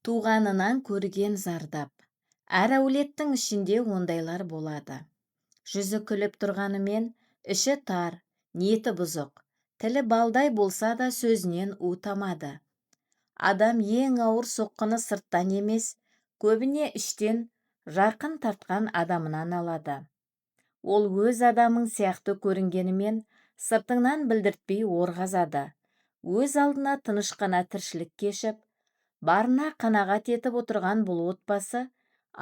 Туғанынан көрген зардап. Әр әулеттің ішінде ондайлар болады. Жүзі күліп тұрғанымен, іші тар, ниеті бұзық. Тілі балдай болса да сөзінен у тамады. Адам ең ауыр соққыны сырттан емес, көбіне іштен жақын тартқан адамынан алады. Ол өз адамың сияқты көрінгенімен, сыртыңнан білдіртпей орғазады. Өз алдына тыныш қана тіршілік кешіп, барына қанағат етіп отырған бұл отбасы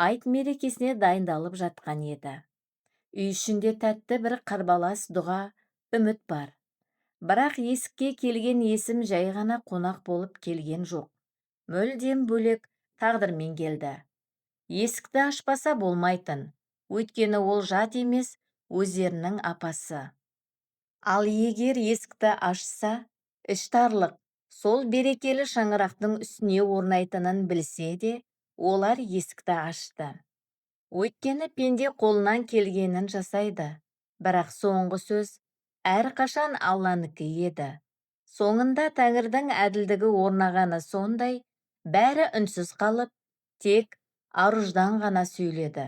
айт мерекесіне дайындалып жатқан еді. Үй ішінде тәтті бір қарбалас дұға, үміт бар. Бірақ есікке келген есім жай ғана қонақ болып келген жоқ. Мүлдем бөлек тағдырмен келді. Есікті ашпаса болмайтын, өйткені ол жат емес, өздерінің апасы. Ал егер есікті ашса, іштарлық сол берекелі шаңырақтың үстіне орнайтынын білсе де, олар есікті ашты. Өйткені пенде қолынан келгенін жасайды, бірақ соңғы сөз әрқашан Алланікі еді. Соңында Тәңірдің әділдігі орнағаны сондай, бәрі үнсіз қалып, тек аруждан ғана сөйледі.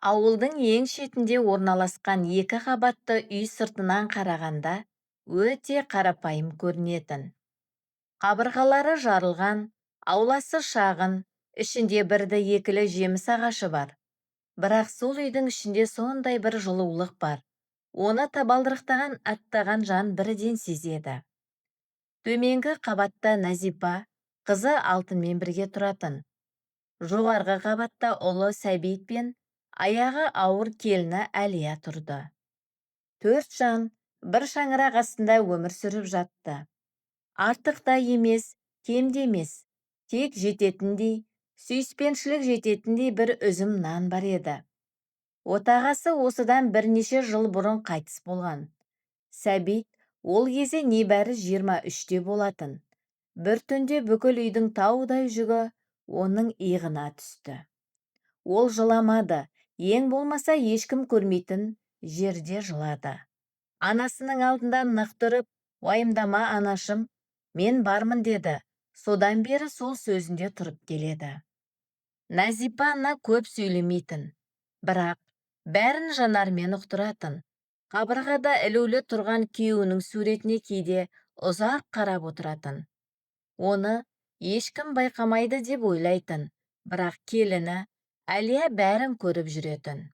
Ауылдың ең шетінде орналасқан екі қабатты үй сыртынан қарағанда өте қарапайым көрінетін. Қабырғалары жарылған, ауласы шағын, ішінде бірді екілі жеміс ағашы бар. Бірақ сол үйдің ішінде сондай бір жылулық бар. Оны табалдырықтан аттаған жан бірден сезеді. Төменгі қабатта Назипа, қызы Алтынмен бірге тұратын. Жоғарғы қабатта ұлы Сәбит пен аяғы ауыр келіні Әлия тұрды. 4 жан бір шаңырақ астында өмір сүріп жатты. Артық та емес, кем де емес, тек жететіндей, сүйіспеншілік жететіндей бір үзім нан бар еді. Отағасы осыдан бірнеше жыл бұрын қайтыс болған. Сәбит ол кезде небәрі 23-те болатын. Бір түнде бүкіл үйдің таудай жүгі оның иығына түсті. Ол жыламады, ең болмаса ешкім көрмейтін жерде жылады. Анасының алдында нық тұрып, уайымдама анашым, мен бармын деді. Содан бері сол сөзінде тұрып келеді. Назипа ана көп сөйлемейтін, бірақ бәрін жанармен ұқтыратын. Қабырғада ілулі тұрған күйеуінің суретіне кейде ұзақ қарап отыратын. Оны ешкім байқамайды деп ойлайтын, бірақ келіні Әлия бәрін көріп жүретін.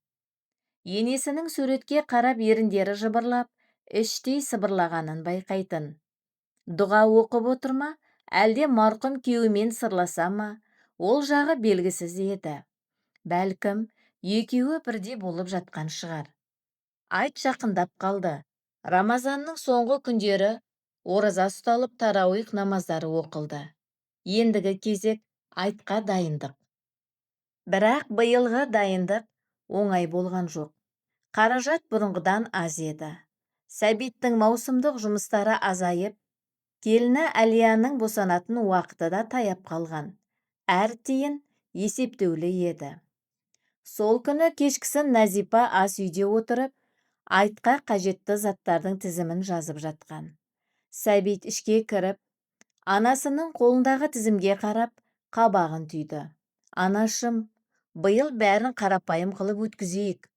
Енесінің суретке қарап еріндері жыбырлап, іштей сыбырлағанын байқайтын. Дұға оқып отыр ма, әлде марқұм күйеуімен сырласа ма, ол жағы белгісіз еді. Бәлкім, екеуі бірде болып жатқан шығар. Айт жақындап қалды. Рамазанның соңғы күндері ораза ұсталып тарауих намаздары оқылды. Ендігі кезек айтқа дайындық. Бірақ биылғы дайындық оңай болған жоқ. Қаражат бұрынғыдан аз еді. Сәбиттің маусымдық жұмыстары азайып, келіні Әлияның босанатын уақыты да таяп қалған. Әр тиын есептеулі еді. Сол күні кешкісін Назипа ас үйде отырып, айтқа қажетті заттардың тізімін жазып жатқан. Сәбит ішке кіріп, анасының қолындағы тізімге қарап, қабағын түйді. Анашым, биыл бәрін қарапайым қылып өткізейік.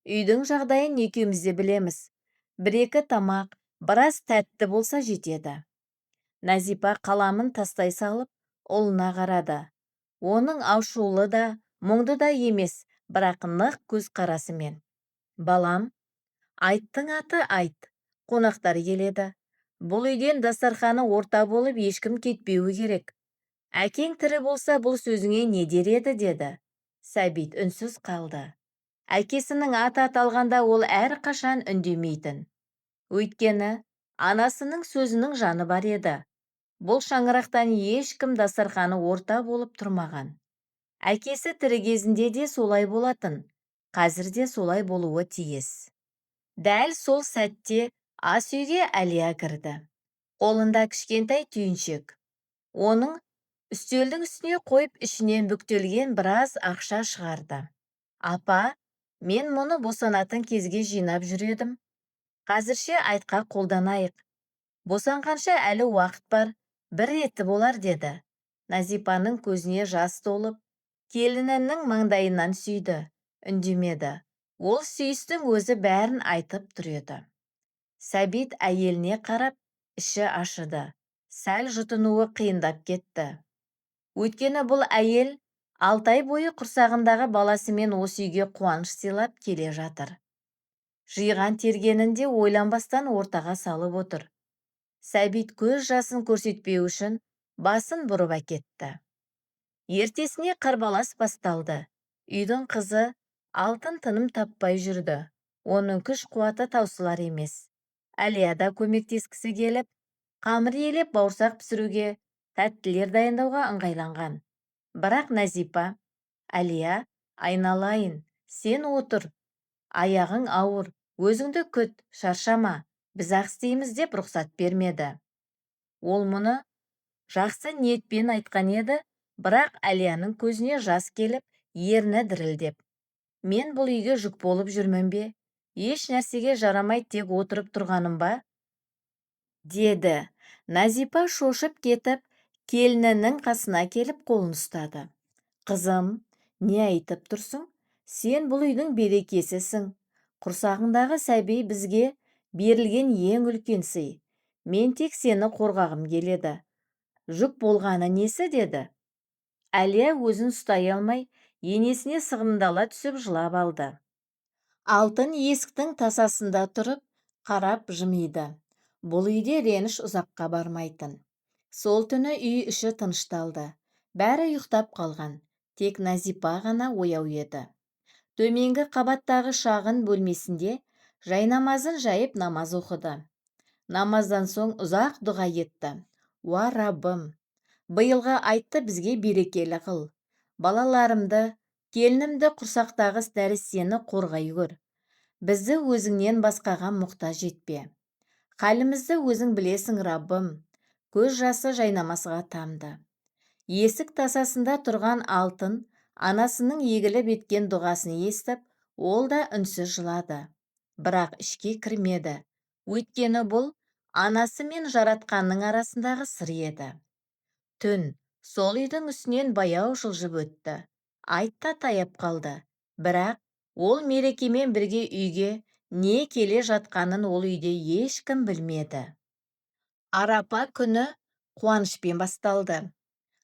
Үйдің жағдайын екеуміз де білеміз. Бір-екі тамақ, біраз тәтті болса жетеді. Назипа қаламын тастай салып, ұлына қарады. Оның ашулы да, мұңды да емес, бірақ нық көз қарасымен. Балам, айттың аты айт, қонақтар келеді. Бұл үйден дастарханы орта болып ешкім кетпеуі керек. Әкең тірі болса бұл сөзіңе не дер еді деді. Сәбит үнсіз қалды. Әкесінің аты аталғанда ол әрқашан үндемейтін. Өйткені анасының сөзінің жаны бар еді. Бұл шаңырақтан ешкім дастарханы орта болып тұрмаған. Әкесі тірі кезінде де солай болатын, қазір де солай болуы тиіс. Дәл сол сәтте ас үйге Әлия кірді. Қолында кішкентай түйіншек. Оның үстелдің үстіне қойып ішінен бүктелген біраз ақша шығарды. Апа, мен мұны босанатын кезге жинап жүредім. Қазірше айтқа қолданайық. Босанғанша әлі уақыт бар, бір реті болар деді. Назипаның көзіне жас толып, келінінің маңдайынан сүйді, үндемеді. Ол сүйістің өзі бәрін айтып тұр еді. Сәбит әйеліне қарап, іші ашыды. Сәл жұтынуы қиындап кетті. Өйткені бұл әйел 6 ай бойы құрсағындағы баласымен осы үйге қуаныш сыйлап келе жатыр. Жиған тергенін де ойланбастан ортаға салып отыр. Сәбит көз жасын көрсетпеу үшін басын бұрып әкетті. Ертесіне қарбалас басталды. Үйдің қызы алтын тыным таппай жүрді. Оның күш қуаты таусылар емес. Әлия да көмектескісі келіп, қамыр елеп бауырсақ пісіруге, тәттілер дайындауға ыңғайланған. Бірақ Назипа: «Әлия, айналайын, сен отыр. Аяғың ауыр, өзіңді күт, шаршама, біз ақ істейміз» деп рұқсат бермеді. Ол мұны жақсы ниетпен айтқан еді, бірақ Әлияның көзіне жас келіп, ерні дірілдеп: «Мен бұл үйге жүк болып жүрмін бе? Еш нәрсеге жарамай тек отырып тұрғаным ба?» деді. Назипа шошып кетіп, келінінің қасына келіп қолын ұстады. «Қызым, не айтып тұрсың? Сен бұл үйдің берекесісің. Құрсағыңдағы сәби бізге берілген ең үлкен сый. Мен тек сені қорғағым келеді. Жүк болғаны несі?» деді. Әлия өзін ұстай алмай, енесіне сығымдала түсіп жылап алды. Алтын есіктің тасасында тұрып, қарап жымиды. Бұл үйде реніш ұзаққа бармайтын. Сол түні үй іші тынышталды. Бәрі ұйықтап қалған. Тек Назипа ғана ояу еді. Төменгі қабаттағы шағын бөлмесінде жайнамазын жайып намаз оқыды. Намаздан соң ұзақ дұға етті. «Уа Раббым, биылғы айтты бізге берекелі қыл. Балаларымды, келінімді құрсақтағы нәрестені қорғай көр. Бізді өзіңнен басқаға мұқтаж етпе. Халімізді өзің білесің, Раббым». Көз жасы жайнамазға тамды. Есік тасасында тұрған Алтын анасының егіліп еткен дұғасын естіп, ол да үнсіз жылады. Бірақ ішке кірмеді. Өйткені бұл анасы мен жаратқанның арасындағы сыр еді. Түн сол үйдің үстінен баяу жылжып өтті. Айтта таяп қалды. Бірақ ол мерекемен бірге үйге не келе жатқанын ол үйде ешкім білмеді. Арапа күні қуанышпен басталды.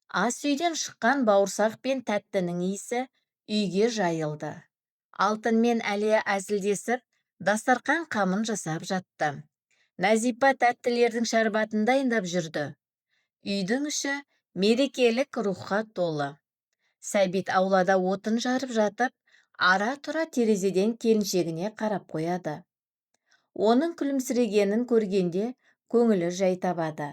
Ас үйден шыққан бауырсақ пен тәттінің иісі үйге жайылды. Алтын мен Әлия әзілдесіп, дастарқан қамын жасап жатты. Назипа тәттілердің шәрбатын дайындап жүрді. Үйдің іші мерекелік рухқа толы. Сәбит аулада отын жарып жатып, ара-тұра терезеден келіншегіне қарап қояды. Оның күлімсірегенін көргенде көңілі жай табады.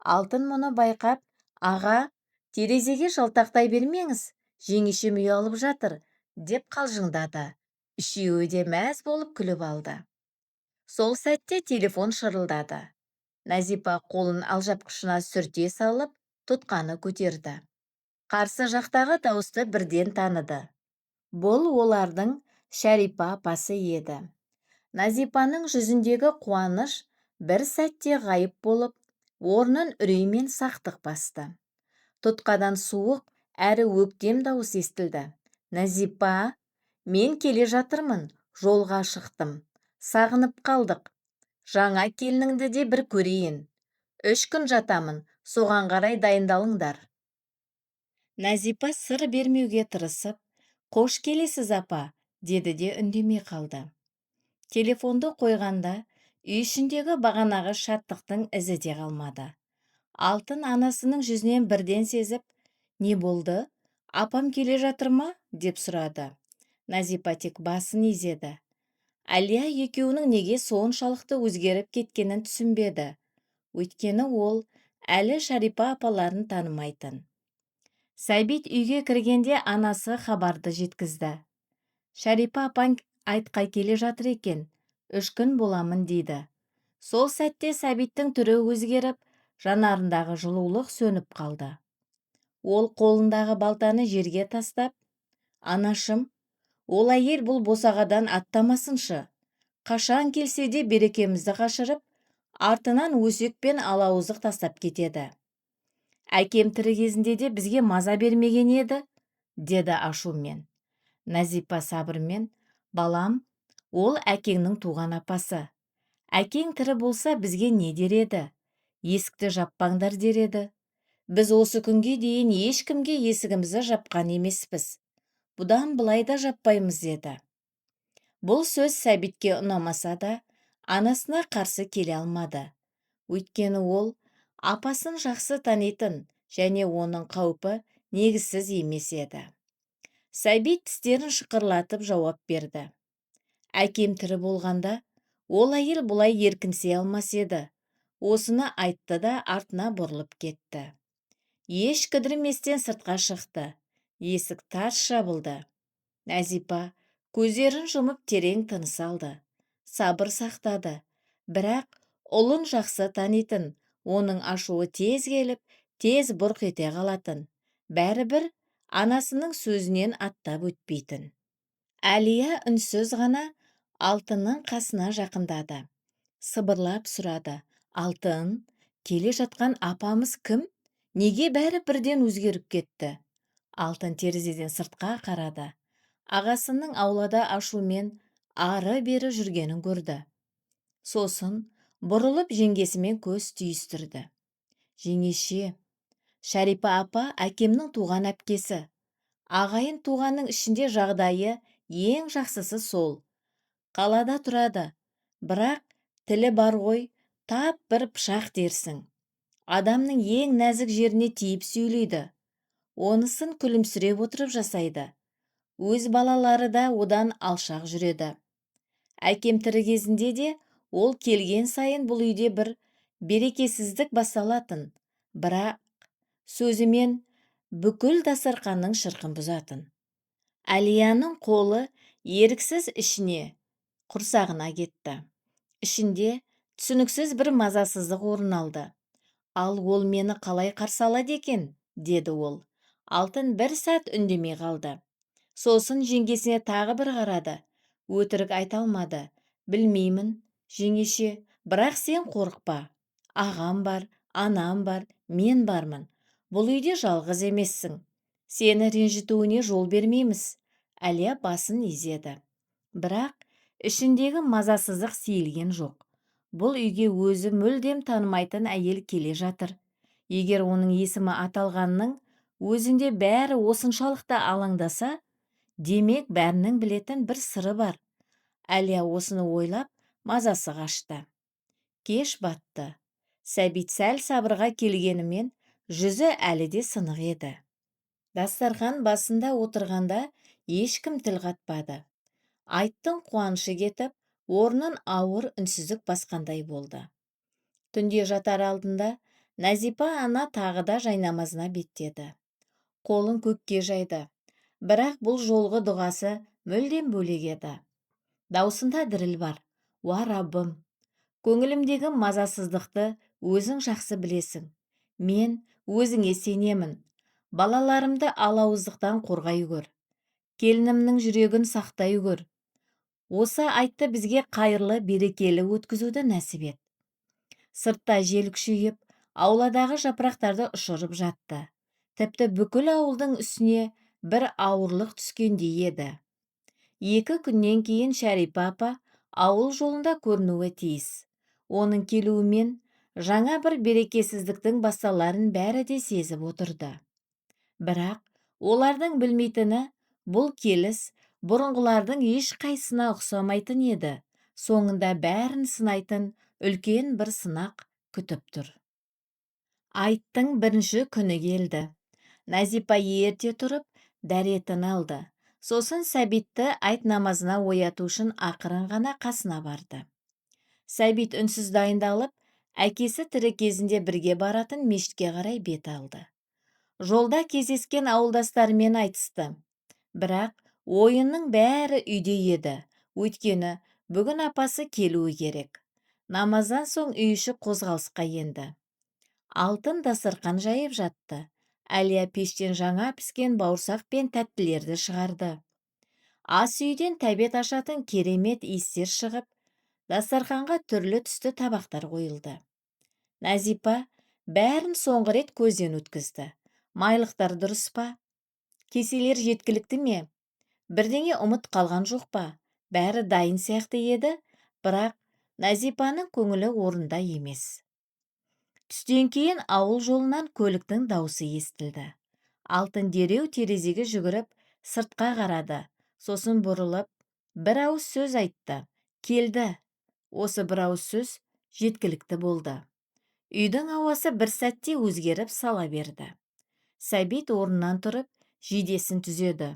Алтын мұны байқап: «Аға, терезеге жалтақтай бермеңіз, жеңешем ұялып жатыр», деп қалжыңдады. Үшеуі де мәз болып күліп алды. Сол сәтте телефон шырылдады. Назипа қолын алжапқышына сүрте салып, тұтқаны көтерді. Қарсы жақтағы дауысты бірден таныды. Бұл олардың Шәрипа апасы еді. Назипаның жүзіндегі қуаныш бір сәтте ғайып болып, орнын үрей мен сақтық басты. Тұтқадан суық әрі өктем дауыс естілді. «Назипа, мен келе жатырмын, жолға шықтым. Сағынып қалдық. Жаңа келініңді де бір көрейін. 3 күн жатамын, соған қарай дайындалыңдар». Назипа сыр бермеуге тырысып: «Қош келесіз, апа», деді де үндемей қалды. Телефонды қойғанда үй ішіндегі бағанағы шаттықтың ізі де қалмады. Алтын анасының жүзінен бірден сезіп: «Не болды? Апам келе жатыр ма?» деп сұрады. Назипа тек басын изеді. Әлия екеуінің неге соншалықты өзгеріп кеткенін түсінбеді. Өйткені ол әлі Шәрипа апаларын танымайтын. Сәбит үйге кіргенде анасы хабарды жеткізді. «Шәрипа апаң айтқа келе жатыр екен, 3 күн боламын» дейді. Сол сәтте Сәбиттің түрі өзгеріп, жанарындағы жылулық сөніп қалды. Ол қолындағы балтаны жерге тастап: «Анашым, ол әйел бұл босағадан аттамасыншы. Қашан келсе де берекемізді қашырып, артынан өсек пен алауыздық тастап кетеді. Әкем тірі кезінде де бізге маза бермеген еді, деді ашумен. Назипа сабырмен, балам, ол әкеңнің туған апасы. Әкең тірі болса бізге не дер еді? Есікті жаппаңдар дер еді. Біз осы күнге дейін ешкімге есігімізді жапқан емеспіз. Бұдан былай да жаппаймыз деді. Бұл сөз Сәбитке ұнамаса да, анасына қарсы келе алмады. Өйткені ол апасын жақсы танитын және оның қаупі негізсіз емес еді. Сәбит тістерін шықырлатып жауап берді. Әкем тірі болғанда, ол әйел бұлай еркінсе алмас еді. Осыны айтты да артына бұрылып кетті. Еш кідірместен сыртқа шықты. Есік тарс жабылды. Назипа көздерін жұмып терең тыныс алды. Сабыр сақтады. Бірақ ұлын жақсы танитын, оның ашуы тез келіп, тез бұрқ ете қалатын. Бәрібір анасының сөзінен аттап өтпейтін. Әлия үнсіз ғана Алтынның қасына жақындады. Сыбырлап сұрады. Алтын, келе жатқан апамыз кім? Неге бәрі бірден өзгеріп кетті? Алтын терезеден сыртқа қарады. Ағасының аулада ашумен ары-бері жүргенін көрді. Сосын бұрылып жеңгесімен көз түйістірді. Жеңеше, Шәрипа апа әкемнің туған әпкесі. Ағайын туғанның ішінде жағдайы ең жақсысы сол. Қалада тұрады, бірақ тілі бар ғой, тап бір пышақ дерсің. Адамның ең нәзік жеріне тиіп сөйлейді. Онысын күлімсіреп отырып жасайды. Өз балалары да одан алшақ жүреді. Әкем тірі кезінде де ол келген сайын бұл үйде бір берекесіздік басталатын, бірақ сөзімен бүкіл дастарқанның шырқын бұзатын. Әлияның қолы еріксіз ішіне, құрсағына кетті. Ішінде түсініксіз бір мазасыздық орын алды. Ал ол мені қалай қарсы алады екен, деді ол. Алтын бір сәт үндемей қалды. Сосын жеңгесіне тағы бір қарады. Өтірік айта алмады. Білмеймін, жеңеше, бірақ сен қорықпа. Ағам бар, анам бар, мен бармын. Бұл үйде жалғыз емессің. Сені ренжітуіне жол бермейміз. Әлия басын изеді. Бірақ ішіндегі мазасыздық сейілген жоқ. Бұл үйге өзі мүлдем танымайтын әйел келе жатыр. Егер оның есімі аталғанның өзінде бәрі осыншалықты алаңдаса, демек бәрінің білетін бір сыры бар. Әлия осыны ойлап, мазасы қашты. Кеш батты. Сәбит сәл сабырға келгенімен, жүзі әлі де сынық еді. Дастархан басында отырғанда ешкім тіл қатпады. Айттың қуанышы кетіп, орнын ауыр үнсіздік басқандай болды. Түнде жатар алдында Назипа ана тағы да жайнамазына беттеді. Қолын көкке жайды. Бірақ бұл жолғы дұғасы мүлдем бөлек еді. Даусында діріл бар. Уа Раббым, көңілімдегі мазасыздықты өзің жақсы білесің. Мен өзіңе сенемін. Балаларымды алауыздықтан қорғай көр. Келінімнің жүрегін сақтай көр. Осы айтты бізге қайырлы, берекелі өткізуді нәсіп ет. Сыртта жел күшейіп, ауладағы жапырақтарды ұшырып жатты. Тіпті бүкіл ауылдың үстіне бір ауырлық түскендей еді. 2 күннен кейін Шәрипа апа ауыл жолында көрінуі тиіс. Оның келуімен жаңа бір берекесіздіктің басталарын бәрі де сезіп отырды. Бірақ олардың білмейтіні, бұл келіс бұрынғылардың ешқайсына ұқсамайтын еді. Соңында бәрін сынайтын үлкен бір сынақ күтіп тұр. Айттың бірінші күні келді. Назипа ерте тұрып, дәретін алды. Сосын Сәбитті айт намазына ояту үшін ақырын ғана қасына барды. Сәбит үнсіз дайындалып, әкесі тірі кезінде бірге баратын мешітке қарай бет алды. Жолда кездескен ауылдастарымен айтысты. Бірақ ойынның бәрі үйде еді. Өйткені бүгін апасы келуі керек. Намаздан соң үй іші қозғалысқа енді. Алтын дастархан жайып жатты. Әлия пештен жаңа піскен бауырсақ пен тәттілерді шығарды. Ас үйден тәбет ашатын керемет иістер шығып, дастарханға түрлі түсті табақтар қойылды. Назипа Бәрін соңғы рет көзден өткізді. Майлықтар дұрыс па? Кеселер жеткілікті ме? Бірдеңе ұмыт қалған жоқ па? Бәрі дайын сияқты еді, бірақ Назипаның көңілі орында емес. Түстен кейін ауыл жолынан көліктің даусы естілді. Алтын дереу терезеге жүгіріп, сыртқа қарады. Сосын бұрылып, бір ауыз сөз айтты. Келді. Осы бір ауыз сөз жеткілікті болды. Үйдің ауасы бір сәтте өзгеріп сала берді. Сәбит орнынан тұрып, жидесін түзеді.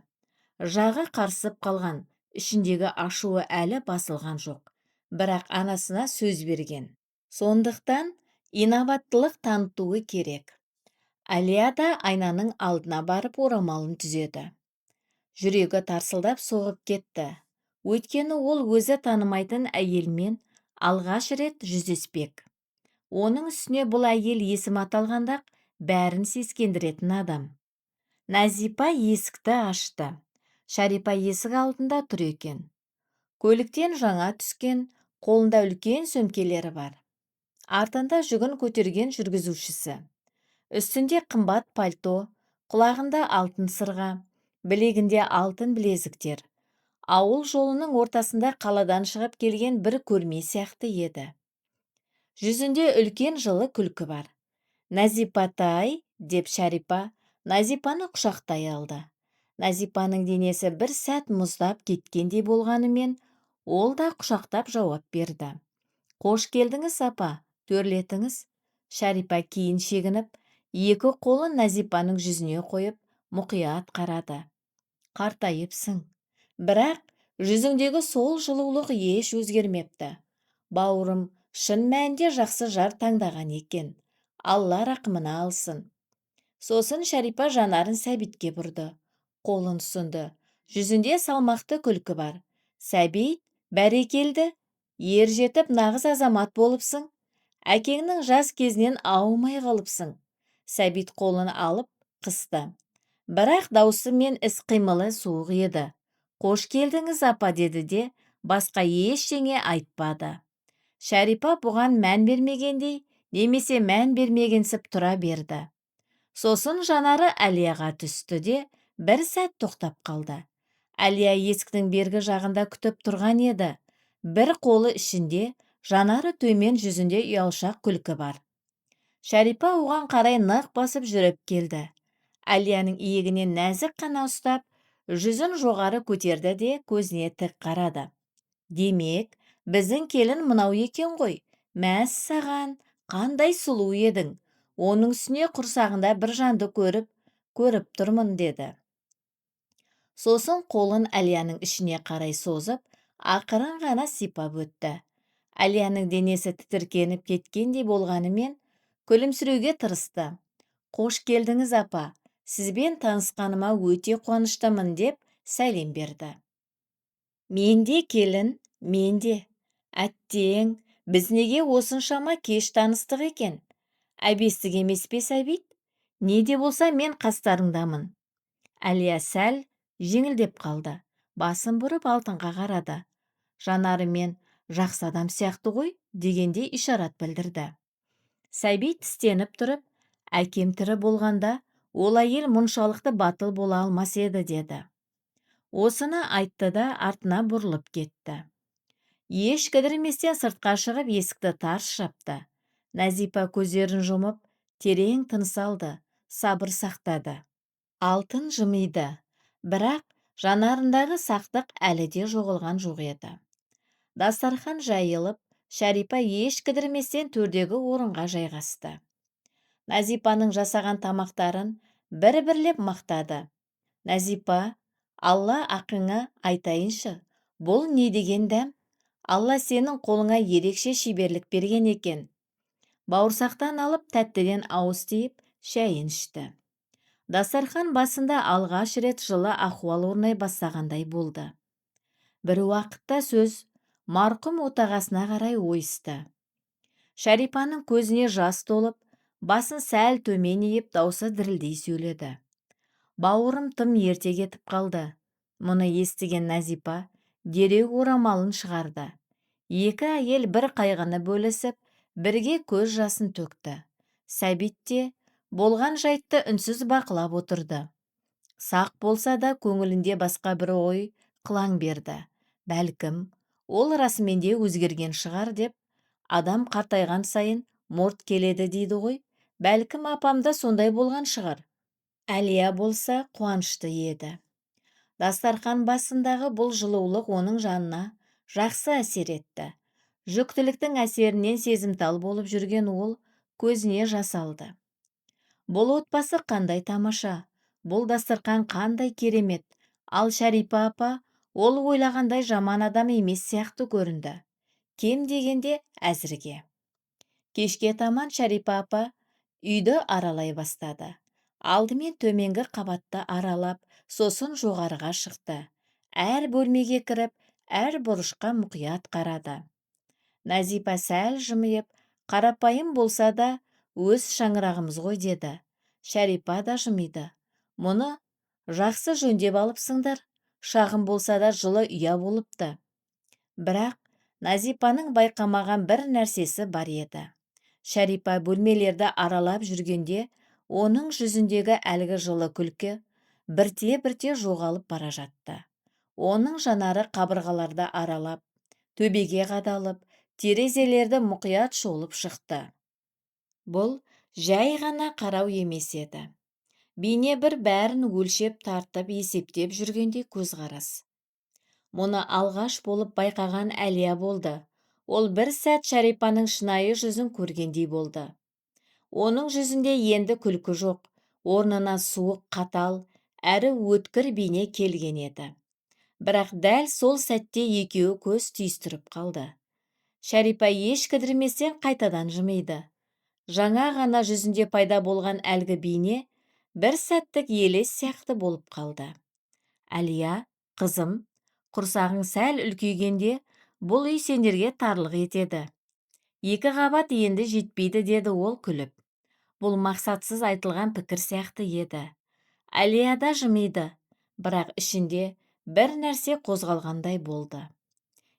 Жағы қарсып қалған, ішіндегі ашуы әлі басылған жоқ. Бірақ анасына сөз берген. Сондықтан инабаттылық танытуы керек. Әлия да айнаның алдына барып орамалын түзеді. Жүрегі тарсылдап соғып кетті. Өйткені ол өзі танымайтын әйелмен алғаш рет жүздеспек. Оның үстіне бұл әйел есім аталғанда бәрін сескендіретін адам. Назипа есікті ашты. Шарипа есік алдында тұр екен. Көліктен жаңа түскен, қолында үлкен сөмкелері бар. Артында жүгін көтерген жүргізушісі. Үстінде қымбат пальто, құлағында алтын сырға, білегінде алтын білезіктер. Ауыл жолының ортасында қаладан шығып келген бір көрме сияқты еді. Жүзінде үлкен жылы күлкі бар. Назипатай, деп Шарипа Назипаны құшақтай алды. Назипаның денесі бір сәт мұздап кеткендей болғанымен, ол да құшақтап жауап берді. Қош келдіңіз, апа, төрлетіңіз. Шарипа кейін шегініп, екі қолын Назипаның жүзіне қойып, мұқият қарады. Қартайыпсың. Бірақ жүзіңдегі сол жылулық еш өзгермепті. Бауырым шын мәнінде жақсы жар таңдаған екен. Алла рақымына алсын. Сосын Шарипа жанарын Сәбитке бұрды. Қолын ұсынды. Жүзінде салмақты күлкі бар. Сәбит, бәрекелді. Ер жетіп нағыз азамат болыпсың. Әкеңнің жас кезінен аумай қалыпсың. Сәбит қолын алып қысты. Бірақ даусы мен іс-қимылы суық еді. Қош келдіңіз, апа, деді де, басқа ештеңе айтпады. Шарипа бұған мән бермегендей, немесе мән бермегенсіп тұра берді. Сосын жанары Әлияға түсті де, бір сәт тоқтап қалды. Әлия есіктің бергі жағында күтіп тұрған еді. Бір қолы ішінде, жанары төмен жүзінде ұялшақ күлкі бар. Шарипа оған қарай нық басып жүріп келді. Әлияның иегінен нәзік қана ұстап, жүзін жоғары көтерді де көзіне тік қарады. Демек, біздің келін мынау екен ғой. Мәс саған, қандай сұлу едің. Оның үстіне құрсағында бір жанды көріп тұрмын, деді. Сосын қолын Әлияның ішіне қарай созып, ақырын ғана сипап өтті. Әлияның денесі тітіркеніп кеткендей болғанымен, күлімсіреуге тырысты. Қош келдіңіз, апа, сізбен танысқаныма өте қуаныштымын, деп сәлем берді. Менде, келін, менде. Әттең, біз неге осыншама кеш таныстық екен? Әбестік емес пе, Сәбит? Не де болса мен қастарыңдамын. Әлия сәл жеңілдеп қалды. Басын бұрып алтынға қарады. Жанары мен жақсы адам сияқты ғой, дегенде ишарат білдірді. Сәбит тістеніп тұрып, әкем тірі болғанда, ол әйел мұншалықты батыл бола алмас еді, деді. Осыны айтты да артына бұрылып кетті. Еш кідірместен сыртқа шығып есікті тарс жапты. Назипа көздерін жұмып, терең тыныс алды, сабыр сақтады. Алтын жымиды, бірақ жанарындағы сақтық әлі де жоғалған жоқ еді. Дастархан жайылып, Шарипа еш кідірместен төрдегі орынға жайғасты. Назипаның жасаған тамақтарын бір-бірлеп мақтады. Назипа, Алла ақыңа айтайыншы, бұл не деген дәм? Алла сенің қолыңа ерекше шеберлік берген екен. Бауырсақтан алып тәттіден ауыз тиіп, шәйін ішті. Дастархан басында алғаш рет жылы ахуал орнай бастағандай болды. Бір уақытта сөз марқұм отағасына қарай ойысты. Шарипаның көзіне жас толып, басын сәл төмен иіп, даусы дірілдей сөйледі. Бауырым тым ерте кетіп қалды. Мұны естіген Назипа дереу орамалын шығарды. Екі әйел бір қайғыны бөлісіп, бірге көз жасын төкті. Сәбит те болған жайтты үнсіз бақылап отырды. Сақ болса да көңілінде басқа бір ой қылаң берді. Бәлкім, ол расымен де өзгерген шығар деп, адам қартайған сайын мұрт келеді дейді ғой. Бәлкім апамда сондай болған шығар. Әлия болса қуанышты еді. Дастархан басындағы бұл жылулық оның жанына жақсы әсер етті. Жүктіліктің әсерінен сезімтал болып жүрген ол көзіне жас алды. Бұл отбасы қандай тамаша, бұл дастархан қандай керемет, ал Шәрипа апа ол ойлағандай жаман адам емес сияқты көрінді. Кем дегенде әзірге. Кешке таман Шәрипа апа үйді аралай бастады. Алдымен төменгі қабатты аралап, сосын жоғарыға шықты. Әр бөлмеге кіріп, әр бұрышқа мұқият қарады. Назипа сәл жымиып, қарапайым болса да, өз шаңырағымыз ғой деді. Шәрипа да жымиды. Мұны жақсы жөндеп алыпсыңдар, шағын болса да жылы ұя болыпты. Бірақ Назипаның байқамаған бір нәрсесі бар еді. Шәрипа бөлмелерді аралап жүргенде, оның жүзіндегі әлгі жылы күлкі бірте-бірте жоғалып бара жатты. Оның жанары қабырғаларды аралап, төбеге қадалып, терезелерді мұқият шолып шықты. Бұл жай ғана қарау емес еді. Бейне бір бәрін өлшеп тартып есептеп жүргенде көзқарас. Мұны алғаш болып байқаған Әлия болды. Ол бір сәт Шәрипаның шынайы жүзін көргендей болды. Оның жүзінде енді күлкі жоқ, орнына суық, қатал, әрі өткір бейне келген еді. Бірақ дәл сол сәтте екеуі көз түйістіріп қалды. Шәрипа еш кідірместен қайтадан жымиды. Жаңа ғана жүзінде пайда болған әлгі бейне бір сәттік елес сияқты болып қалды. Әлия, қызым, құрсағың сәл үлкейгенде, бұл үй сендерге тарлық етеді. 2 қабат енді жетпейді деді ол күліп. Бұл мақсатсыз айтылған пікір сияқты еді. Әлия да жымиды, бірақ ішінде бір нәрсе қозғалғандай болды.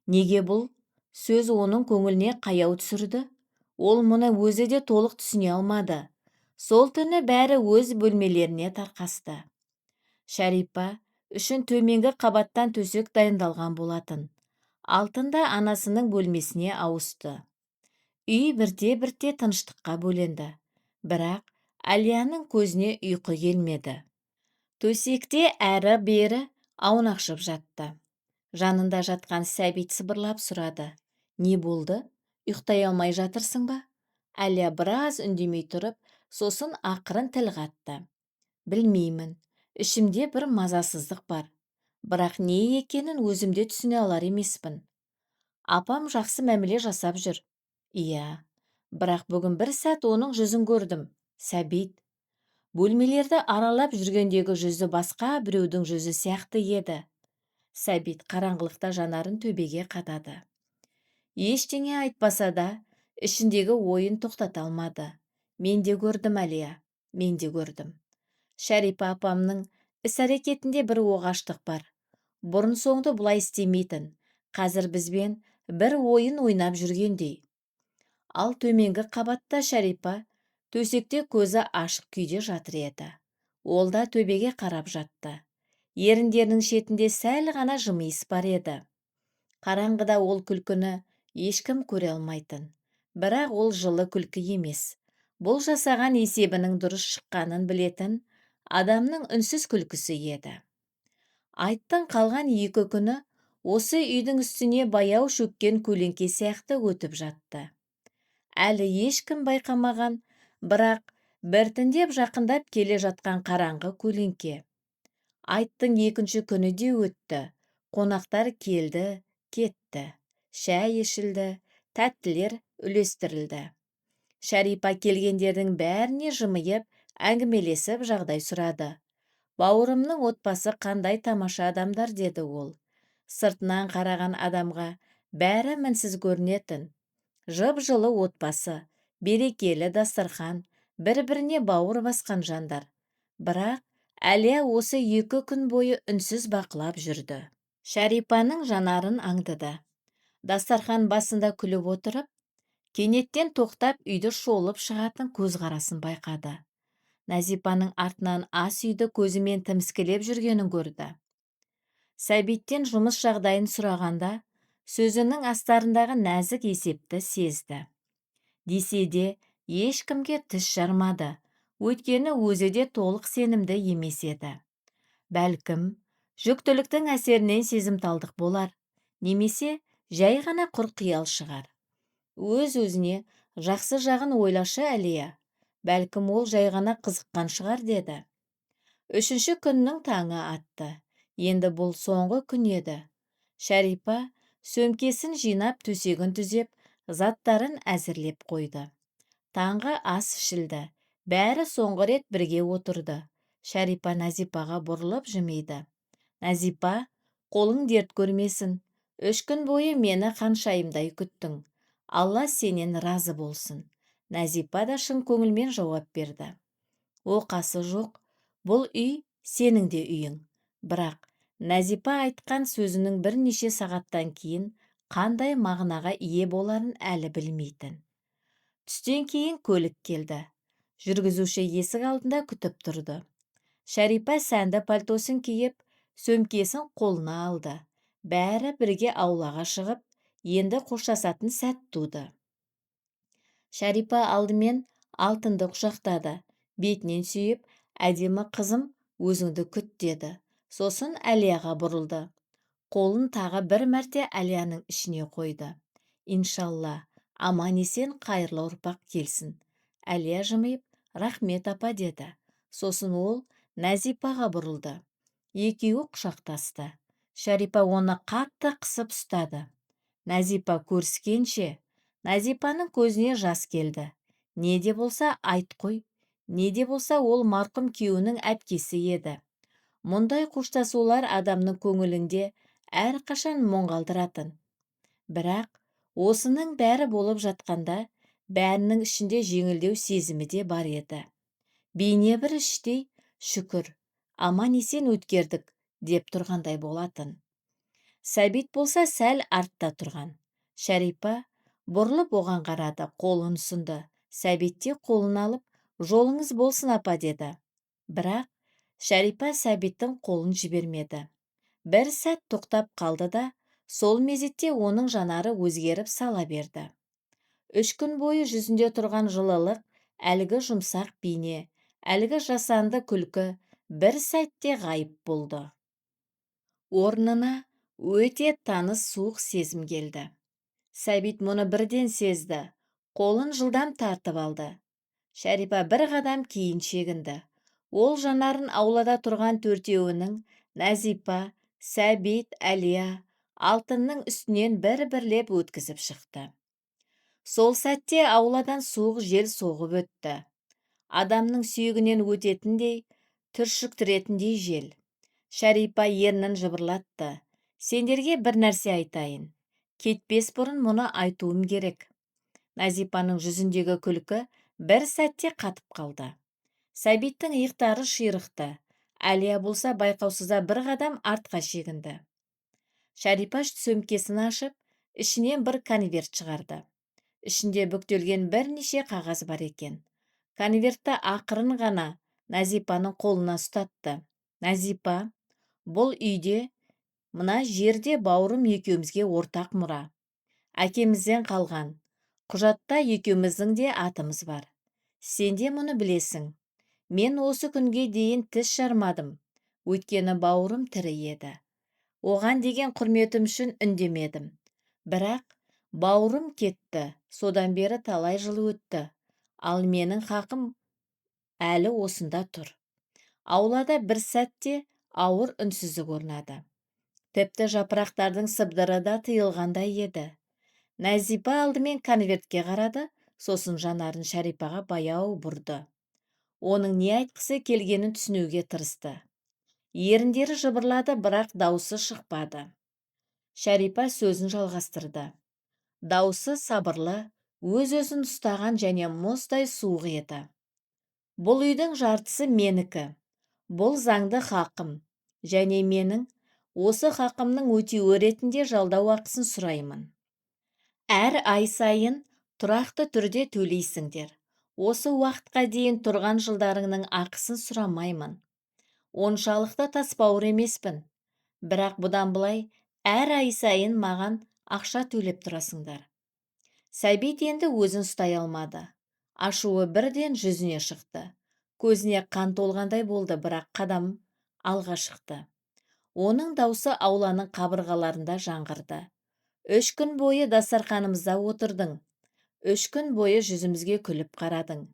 Неге бұл сөз оның көңіліне қаяу түсірді? Ол мұны өзі де толық түсіне алмады. Сол түні бәрі өз бөлмелеріне тарқасты. Шәрипа үшін төменгі қабаттан төсек дайындалған болатын. Алтында анасының бөлмесіне ауысты. Үй бірте-бірте тыныштыққа бөленді. Бірақ Әлияның көзіне ұйқы келмеді. Төсекте әрі-бері аунақшып жатты. Жанында жатқан Сәбит сыбырлап сұрады. Не болды? Ұйықтай алмай жатырсың ба? Әлия біраз үндемей тұрып, сосын ақырын тіл қатты. Білмеймін, ішімде бір мазасыздық бар. Бірақ не екенін өзімде түсіне алар емеспін. Апам жақсы мәміле жасап жүр. Иә, бірақ бүгін бір сәт оның жүзін көрдім. Сәбит. Бөлмелерді аралап жүргендегі жүзі басқа біреудің жүзі сияқты еді. Сәбит қараңғылықта жанарын төбеге қадады. Ештеңе айтпаса да, ішіндегі ойын тоқтата алмады. Мен де көрдім, Әлия, мен де көрдім. Шәрипа апамның іс-әрекетінде бір оғаштық бар. Бұрын соңды бұлай істемейтін. Қазір бізбен бір ойын ойнап жүргендей. Ал төменгі қабатта Шәрипа төсекте көзі ашық күйде жатыр еді. Ол да төбеге қарап жатты. Еріндерінің шетінде сәл ғана жымиыс бар еді. Қараңғыда ол күлкіні ешкім көре алмайтын. Бірақ ол жылы күлкі емес. Бұл жасаған есебінің дұрыс шыққанын білетін адамның үнсіз күлкісі еді. Айттың қалған 2 күні осы үйдің үстіне баяу шөккен көлеңке сияқты өтіп жатты. Әлі ешкім байқамаған, бірақ біртіндеп жақындап келе жатқан қараңғы көлеңке. Айттың 2-ші күні де өтті. Қонақтар келді, кетті. Шәй ішілді, тәттілер үлестірілді. Шәрипа келгендердің бәріне жымиып, әңгімелесіп жағдай сұрады. Бауырымның отбасы қандай тамаша адамдар, деді ол. Сыртынан қараған адамға бәрі мінсіз көрінетін. Жып-жылы отбасы, берекелі дастархан, бір-біріне бауыр басқан жандар. Бірақ Әлия осы 2 күн бойы үнсіз бақылап жүрді. Шәрипаның жанарын аңдыды. Дастархан басында күліп отырып, Кенеттен тоқтап үйді шолып шығатын көзқарасын байқады. Назипаның артынан ас үйді көзімен тіміскілеп жүргенін көрді. Сәбиттен жұмыс жағдайын сұрағанда, сөзінің астарындағы нәзік есепті сезді. Десе де, ешкімге тіс жармады, өйткені өзі де толық сенімді емес еді. Бәлкім, жүктіліктің әсерінен сезімталдық болар, немесе жай ғана құр қиял шығар. Өз-өзіне жақсы жағын ойлашы, Әлия. Бәлкім ол жай ғана қызыққан шығар, деді. Үшінші күннің таңы атты. Енді бұл соңғы күн еді. Шәрипа сөмкесін жинап, төсегін түзеп, заттарын әзірлеп қойды. Таңғы ас ішілді. Бәрі соңғы рет бірге отырды. Шәрипа Назипаға бұрылып жымиды. Назипа, қолың дерт көрмесін. 3 күн бойы мені қаншайымдай күттің. Алла сенен разы болсын. Назипа да шын көңілмен жауап берді. Оқасы жоқ, бұл үй сенің де үйің. Бірақ Назипа айтқан сөзінің бірнеше сағаттан кейін қандай мағынаға ие боларын әлі білмейтін. Түстен кейін көлік келді. Жүргізуші есік алдында күтіп тұрды. Шәрипа сәнді пальтосын киіп, сөмкесін қолына алды. Бәрі бірге аулаға шығып, енді қоштасатын сәт туды. Шәрипа алдымен алтынды құшақтады. Бетінен сүйіп, әдемі қызым, өзіңді күт деді. Сосын Әлияға бұрылды. Қолын тағы бір мәрте Әлияның ішіне қойды. Иншалла, аман есен қайырлы ұрпақ келсін. Әлия жымиып, рахмет апа, деді. Сосын ол Назипаға бұрылды. Екеуі құшақтасты. Шәрипа оны қатты қысып ұстады. Назипа көріскенше. Назипаның көзіне жас келді. Не де болса айт қой. Не де болса ол марқұм күйеуінің әпкесі еді. Мұндай қоштасулар адамның көңілінде әрқашан мұң қалдыратын. Бірақ осының бәрі болып жатқанда, бәрінің ішінде жеңілдеу сезімі де бар еді. Бейне бір іштей, шүкір, аман есен өткердік, деп тұрғандай болатын. Сәбит болса сәл артта тұрған. Шәрипа бұрылып оған қарады, қолын ұсынды. Сәбит те қолын алып, жолыңыз болсын апа, деді. Бірақ Шәрипа Сәбиттің қолын жібермеді. Бір сәт тоқтап қалды да, сол мезетте оның жанары өзгеріп сала берді. 3 күн бойы жүзінде тұрған жылылық, әлгі жұмсақ бейне, әлгі жасанды күлкі бір сәтте ғайып болды. Орнына өте таныс суық сезім келді. Сәбит мұны бірден сезді. Қолын жылдам тартып алды. Шәрипа бір қадам кейін шегінді. Ол жанарын аулада тұрған төртеуінің, Назипа, Сәбит, Әлия, алтынның үстінен бір-бірлеп өткізіп шықты. Сол сәтте ауладан суық жел соғып өтті. Адамның сүйегінен өтетіндей, түршіктіретіндей жел. Шәрипа ернін жыбырлатты. Сендерге бір нәрсе айтайын. Кетпес бұрын мұны айтуым керек. Назипаның жүзіндегі күлкі бір сәтте қатып қалды. Сәбиттің иықтары ширықты. Әлия болса байқаусызда бір қадам артқа шегінді. Шәрипа сөмкесін ашып, ішінен бір конверт шығарды. Ішінде бүктелген бірнеше қағаз бар екен. Конвертті ақырын ғана Назипаның қолына ұстатты. Назипа, бұл үйде, мына жерде бауырым екеумізге ортақ мұра. Әкемізден қалған. Құжатта екеуміздің де атымыз бар. Сен де мұны білесің. Мен осы күнге дейін тіс жармадым. Өйткені бауырым тірі еді. Оған деген құрметім үшін үндемедім. Бірақ бауырым кетті. Содан бері талай жыл өтті. Ал менің хақым әлі осында тұр. Аулада бір сәтте ауыр үнсіздік орнады. Тіпті жапырақтардың сыбдыры да тыйылғандай еді. Назипа алдымен конвертке қарады, сосын жанарын Шәрипаға баяу бұрды. Оның не айтқысы келгенін түсінуге тырысты. Еріндері жыбырлады, бірақ даусы шықпады. Шәрипа сөзін жалғастырды. Даусы сабырлы, өз-өзін ұстаған және мұздай суық еді. Бұл үйдің жартысы менікі. Бұл заңды хақым, және менің осы хақымның өтеуі ретінде жалдау ақысын сұраймын. Әр ай сайын Тұрақты түрде төлейсіңдер. Осы уақытқа дейін тұрған жылдарыңның ақысын сұрамаймын. Оншалықты тасбауыр емеспін. Бірақ бұдан былай әр ай сайын маған ақша төлеп тұрасыңдар. Сәбит енді өзін ұстай алмады. Ашуы бірден жүзіне шықты. Көзіне қан толғандай болды, бірақ қадам алға шықты. Оның даусы ауланың қабырғаларында жаңғырды. 3 күн бойы дастарханымызда отырдың. 3 күн бойы жүзімізге күліп қарадың.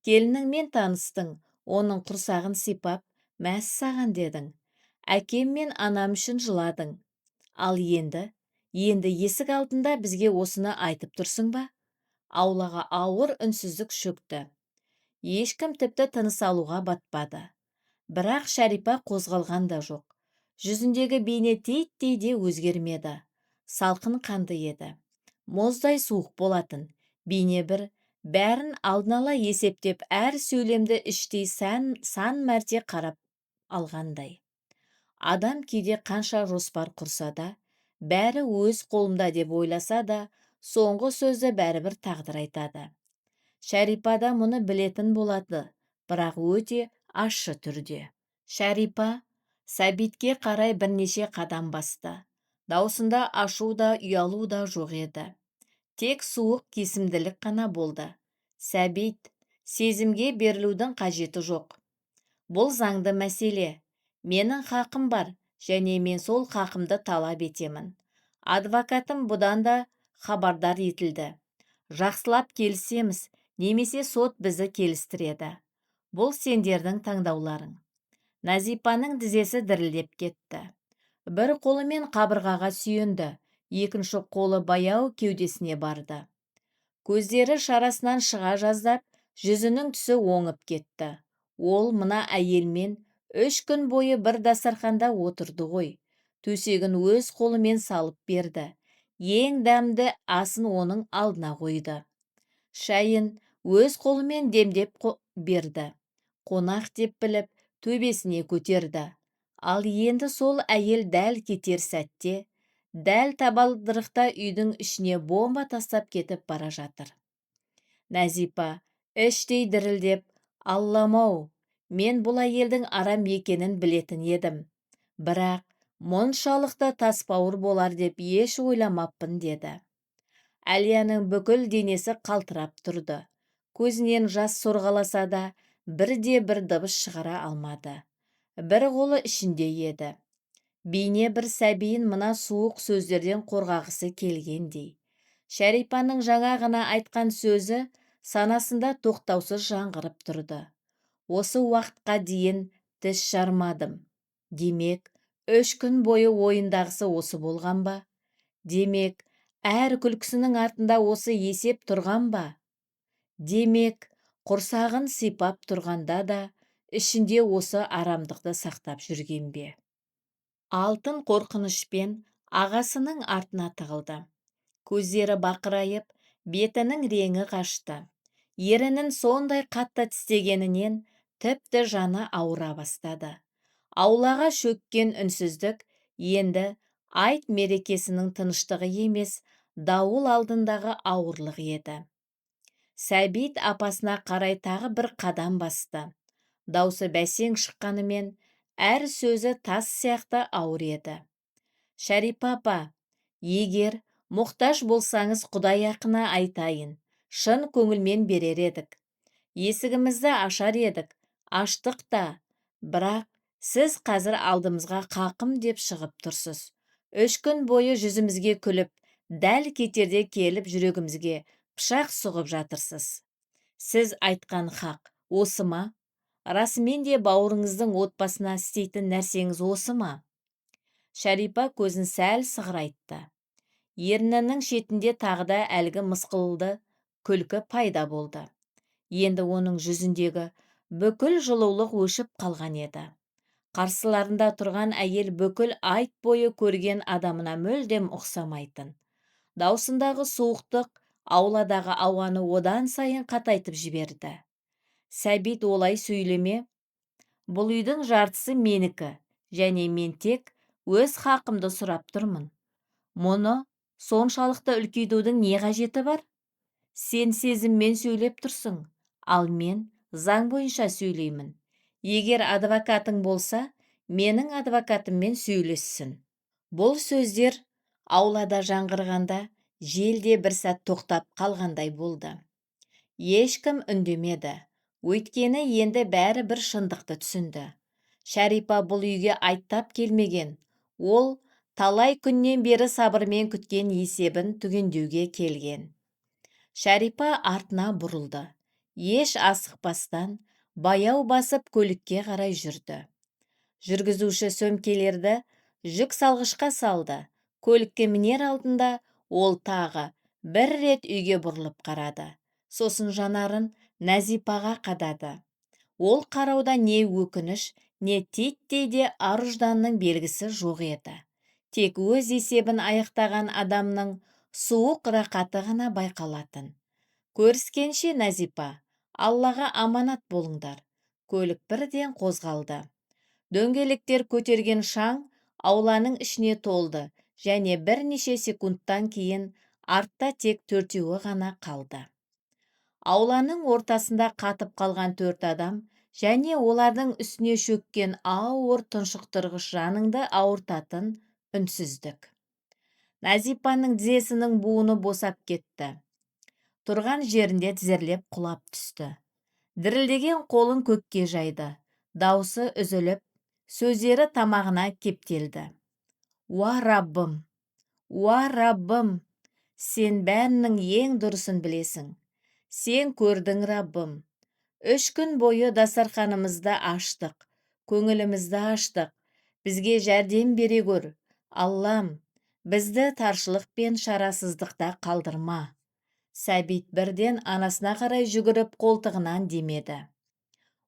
Келініңмен таныстың, оның құрсағын сипап, мәссаған дедің. Әкем мен анам үшін жыладың. Ал енді есік алдында бізге осыны айтып тұрсың ба? Аулаға ауыр үнсіздік шөкті. Ешкім тіпті тыныс алуға батпады. Бірақ Шәрипа қозғалған да жоқ. Жүзіндегі бейне титтей де өзгермеді. Салқын қанды еді. Мұздай суық болатын. Бейне бір бәрін алдын ала есептеп, әр сөйлемді іштей сан мәрте қарап алғандай. Адам кейде қанша жоспар құрса да, бәрі өз қолымда деп ойласа да, соңғы сөзді бәрібір тағдыр айтады. Шәрипа да мұны білетін болады, бірақ өте ащы түрде. Шәрипа Сәбитке қарай бірнеше қадам басты. Даусында ашу да, ұялу да жоқ еді. Тек суық кесімділік қана болды. Сәбит, сезімге берілудің қажеті жоқ. Бұл заңды мәселе. Менің хақым бар, және мен сол хақымды талап етемін. Адвокатым бұдан да хабардар етілді. Жақсылап келісеміз, немесе сот бізді келістіреді. Бұл сендердің таңдауларың. Назипаның тізесі дірілдеп кетті. Бір қолымен қабырғаға сүйенді, екінші қолы баяу кеудесіне барды. Көздері шарасынан шыға жаздап, жүзінің түсі оңып кетті. Ол мына әйелмен 3 күн бойы бір дастарханда отырды ғой. Төсегін өз қолымен салып берді. Ең дәмді асын оның алдына қойды. Шайын өз қолымен демдеп берді. Қонақ деп біліп, төбесіне көтерді. Ал енді сол әйел дәл кетер сәтте, дәл табалдырықта үйдің ішіне бомба тастап кетіп бара жатыр. Назипа іштей дірілдеп, Аллам-ау, мен бұл әйелдің арам екенін білетін едім. Бірақ мұншалықты тасбауыр болар деп еш ойламаппын деді. Әлияның бүкіл денесі қалтырап тұрды. Көзінен жас сорғаласа да, бірде-бір дыбыс шығара алмады. Бір қолы ішінде еді. Бейне бір сәбиін мына суық сөздерден қорғағысы келгендей. Шәрипаның жаңа ғана айтқан сөзі санасында тоқтаусыз жаңғырып тұрды. Осы уақытқа дейін тіс жармадым. Демек, 3 күн бойы ойындағысы осы болған ба? Демек, әр күлкісінің артында осы есеп тұрған ба? Демек, құрсағын сипап тұрғанда да, ішінде осы арамдықты сақтап жүрген бе? Алтын қорқынышпен ағасының артына тығылды. Көздері бақырайып, бетінің реңі қашты. Ерінің сондай қатты тістегенінен тіпті жаны ауыра бастады. Аулаға шөккен үнсіздік енді айт мерекесінің тыныштығы емес, дауыл алдындағы ауырлық еді. Сәбит апасына қарай тағы бір қадам басты. Даусы бәсең шыққанымен, әр сөзі тас сияқты ауыр еді. Шәрипа апа, егер мұқтаж болсаңыз Құдай ақына айтайын, шын көңілмен берер едік. Есігімізді ашар едік, аштық та, бірақ сіз қазір алдымызға қақым деп шығып тұрсыз. 3 күн бойы жүзімізге күліп, дәл кетерде келіп жүрегімізге пышақ сұғып жатырсыз. Сіз айтқан хақ осы ма? Расымен де бауырыңыздың отбасына істейтін нәрсеңіз осы ма? Шәрипа көзін сәл сығырайтты. Ернінің шетінде тағы да әлгі мысқылды күлкі пайда болды. Енді оның жүзіндегі бүкіл жылулық өшіп қалған еді. Қарсыларында тұрған әйел бүкіл айт бойы көрген адамына мүлдем ұқсамайтын. Даусындағы суықтық ауладағы ауаны одан сайын қатайтып жіберді. Сәбит, олай сөйлеме. Бұл үйдің жартысы менікі, және мен тек өз хақымды сұрап тұрмын. Мұны соншалықты үлкейтудің не қажеті бар? Сен сезіммен сөйлеп тұрсың, ал мен заң бойынша сөйлеймін. Егер адвокатың болса, менің адвокатыммен сөйлессін. Бұл сөздер аулада жаңғырғанда, желде бір сәт тоқтап қалғандай болды. Ешкім үндемеді, өйткені енді бәрі бір шындықты түсінді. Шәрипа бұл үйге айттап келмеген, ол талай күннен бері сабырмен күткен есебін түгендеуге келген. Шәрипа артына бұрылды, еш асықпастан баяу басып көлікке қарай жүрді. Жүргізуші сөмкелерді жүк салғышқа салды. Көлікке мінер алдында ол тағы бір рет үйге бұрылып қарады. Сосын жанарын Нәзипаға қадады. Ол қарауда не өкініш, не титтей де ар-ұжданның белгісі жоқ еді. Тек өз есебін аяқтаған адамның суық рақаты ғана байқалатын. Көріскенше, Нәзипа, Аллаға аманат болыңдар. Көлік бірден қозғалды. Дөңгелектер көтерген шаң ауланың ішіне толды, және бірнеше секундтан кейін артта тек төртеуі ғана қалды. Ауланың ортасында қатып қалған 4 адам және олардың үстіне шөккен ауыр тұншықтырғыш жаныңды ауыртатын үнсіздік. Нәзипаның тізесінің буыны босап кетті. Тұрған жерінде тізерлеп құлап түсті. Дірілдеген қолын көкке жайды. Даусы үзіліп, сөздері тамағына кептелді. Уа Раббым, уа Раббым, сен бәрінің ең дұрысын білесің. Сен көрдің, Раббым. 3 күн бойы дастарханымызды аштық, көңілімізді аштық. Бізге жәрдем бере көр. Аллам, бізді таршылық пен шарасыздықта қалдырма. Сәбит бірден анасына қарай жүгіріп қолтығынан демеді.